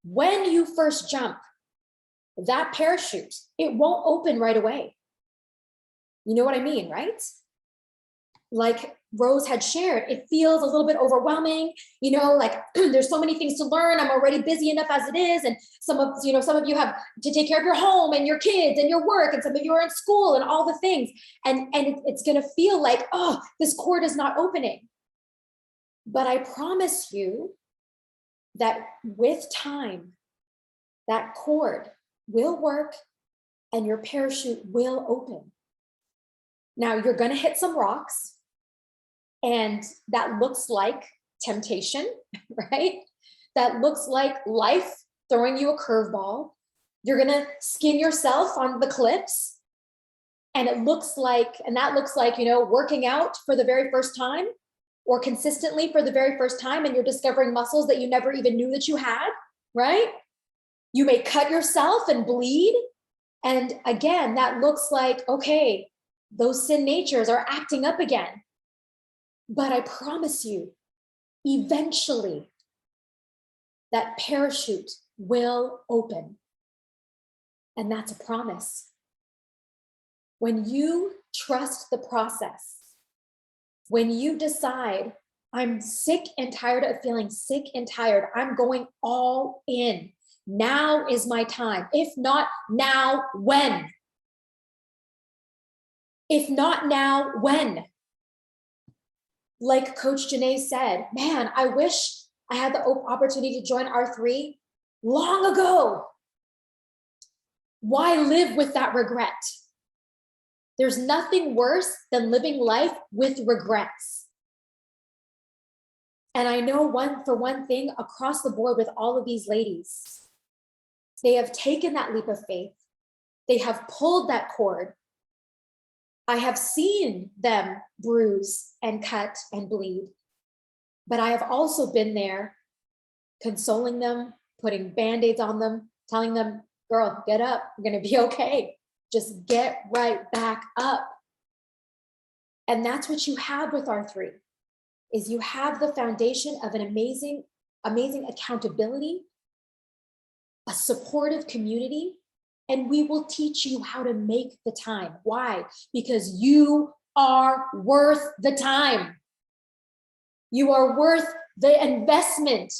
When you first jump, that parachute, it won't open right away. You know what I mean, right? Like Rose had shared, it feels a little bit overwhelming, you know, like there's so many things to learn. I'm already busy enough as it is. And some of you have to take care of your home and your kids and your work, and some of you are in school and all the things. And it's going to feel like, oh, this cord is not opening. But I promise you that with time, that cord will work, and your parachute will open. Now you're going to hit some rocks, and that looks like temptation, right? That looks like life throwing you a curveball. You're going to skin yourself on the cliffs. And that looks like, working out for the very first time, or consistently for the very first time, and you're discovering muscles that you never even knew that you had, right? You may cut yourself and bleed. And again, that looks like, okay, those sin natures are acting up again. But I promise you, eventually, that parachute will open. And that's a promise. When you trust the process, when you decide, I'm sick and tired of feeling sick and tired, I'm going all in. Now is my time. If not now, when? If not now, when? Like Coach Janae said, man, I wish I had the opportunity to join R3 long ago. Why live with that regret? There's nothing worse than living life with regrets. And I know for one thing, across the board with all of these ladies, they have taken that leap of faith. They have pulled that cord. I have seen them bruise and cut and bleed, but I have also been there consoling them, putting Band-Aids on them, telling them, girl, get up, you're gonna be okay. Just get right back up. And that's what you have with R3, is you have the foundation of an amazing, amazing accountability, a supportive community, and we will teach you how to make the time. Why? Because you are worth the time. You are worth the investment.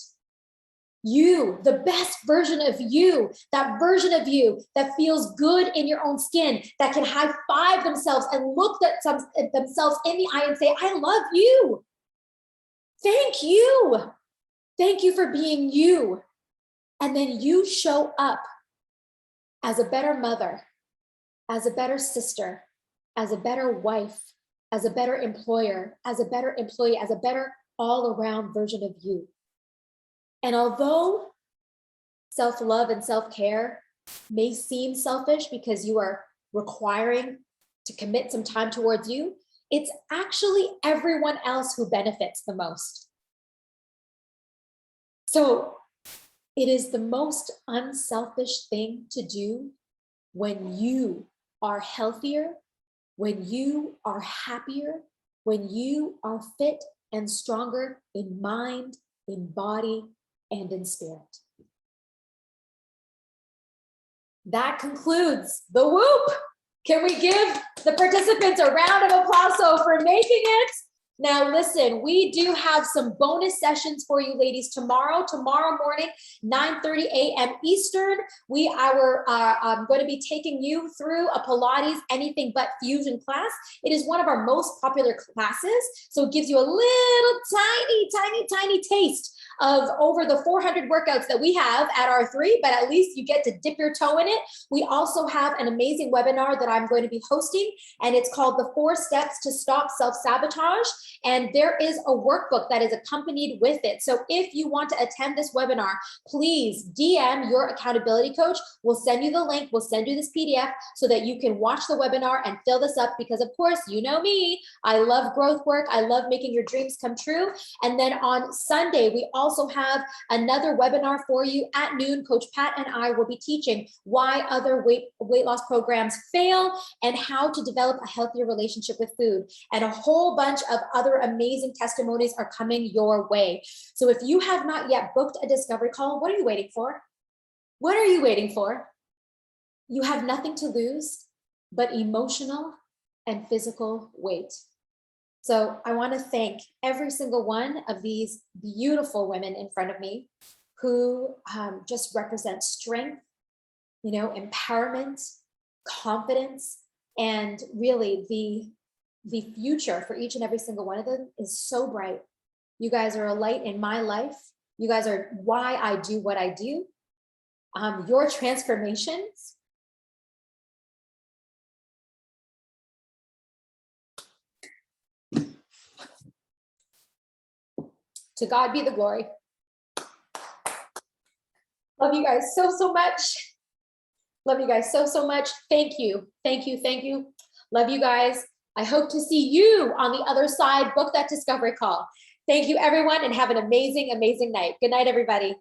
You, the best version of you, that version of you that feels good in your own skin, that can high five themselves and look at themselves in the eye and say, I love you. Thank you. Thank you for being you. And then you show up as a better mother, as a better sister, as a better wife, as a better employer, as a better employee, as a better all-around version of you. And although self-love and self-care may seem selfish because you are requiring to commit some time towards you, it's actually everyone else who benefits the most. So it is the most unselfish thing to do when you are healthier, when you are happier, when you are fit and stronger in mind, in body, and in spirit. That concludes the whoop. Can we give the participants a round of applause for making it? Now listen, we do have some bonus sessions for you ladies tomorrow morning, 9:30 a.m. Eastern. I'm going to be taking you through a Pilates anything but fusion class. It is one of our most popular classes, so it gives you a little tiny taste of over the 400 workouts that we have at R3, but at least you get to dip your toe in it. We also have an amazing webinar that I'm going to be hosting, and it's called The 4 Steps to Stop Self-Sabotage. And there is a workbook that is accompanied with it. So if you want to attend this webinar, please DM your accountability coach. We'll send you the link. We'll send you this PDF so that you can watch the webinar and fill this up, because of course, you know me, I love growth work. I love making your dreams come true. And then on Sunday, we also have another webinar for you at noon. Coach Pat and I will be teaching why other weight loss programs fail and how to develop a healthier relationship with food. And a whole bunch of other amazing testimonies are coming your way. So if you have not yet booked a discovery call, what are you waiting for? What are you waiting for? You have nothing to lose but emotional and physical weight. So I want to thank every single one of these beautiful women in front of me who just represent strength, empowerment, confidence, and really the future for each and every single one of them is so bright. You guys are a light in my life. You guys are why I do what I do. Your transformations To God be the glory. Love you guys so, so much. Love you guys so, so much. Thank you. Thank you. Thank you. Love you guys. I hope to see you on the other side. Book that discovery call. Thank you, everyone, and have an amazing, amazing night. Good night, everybody.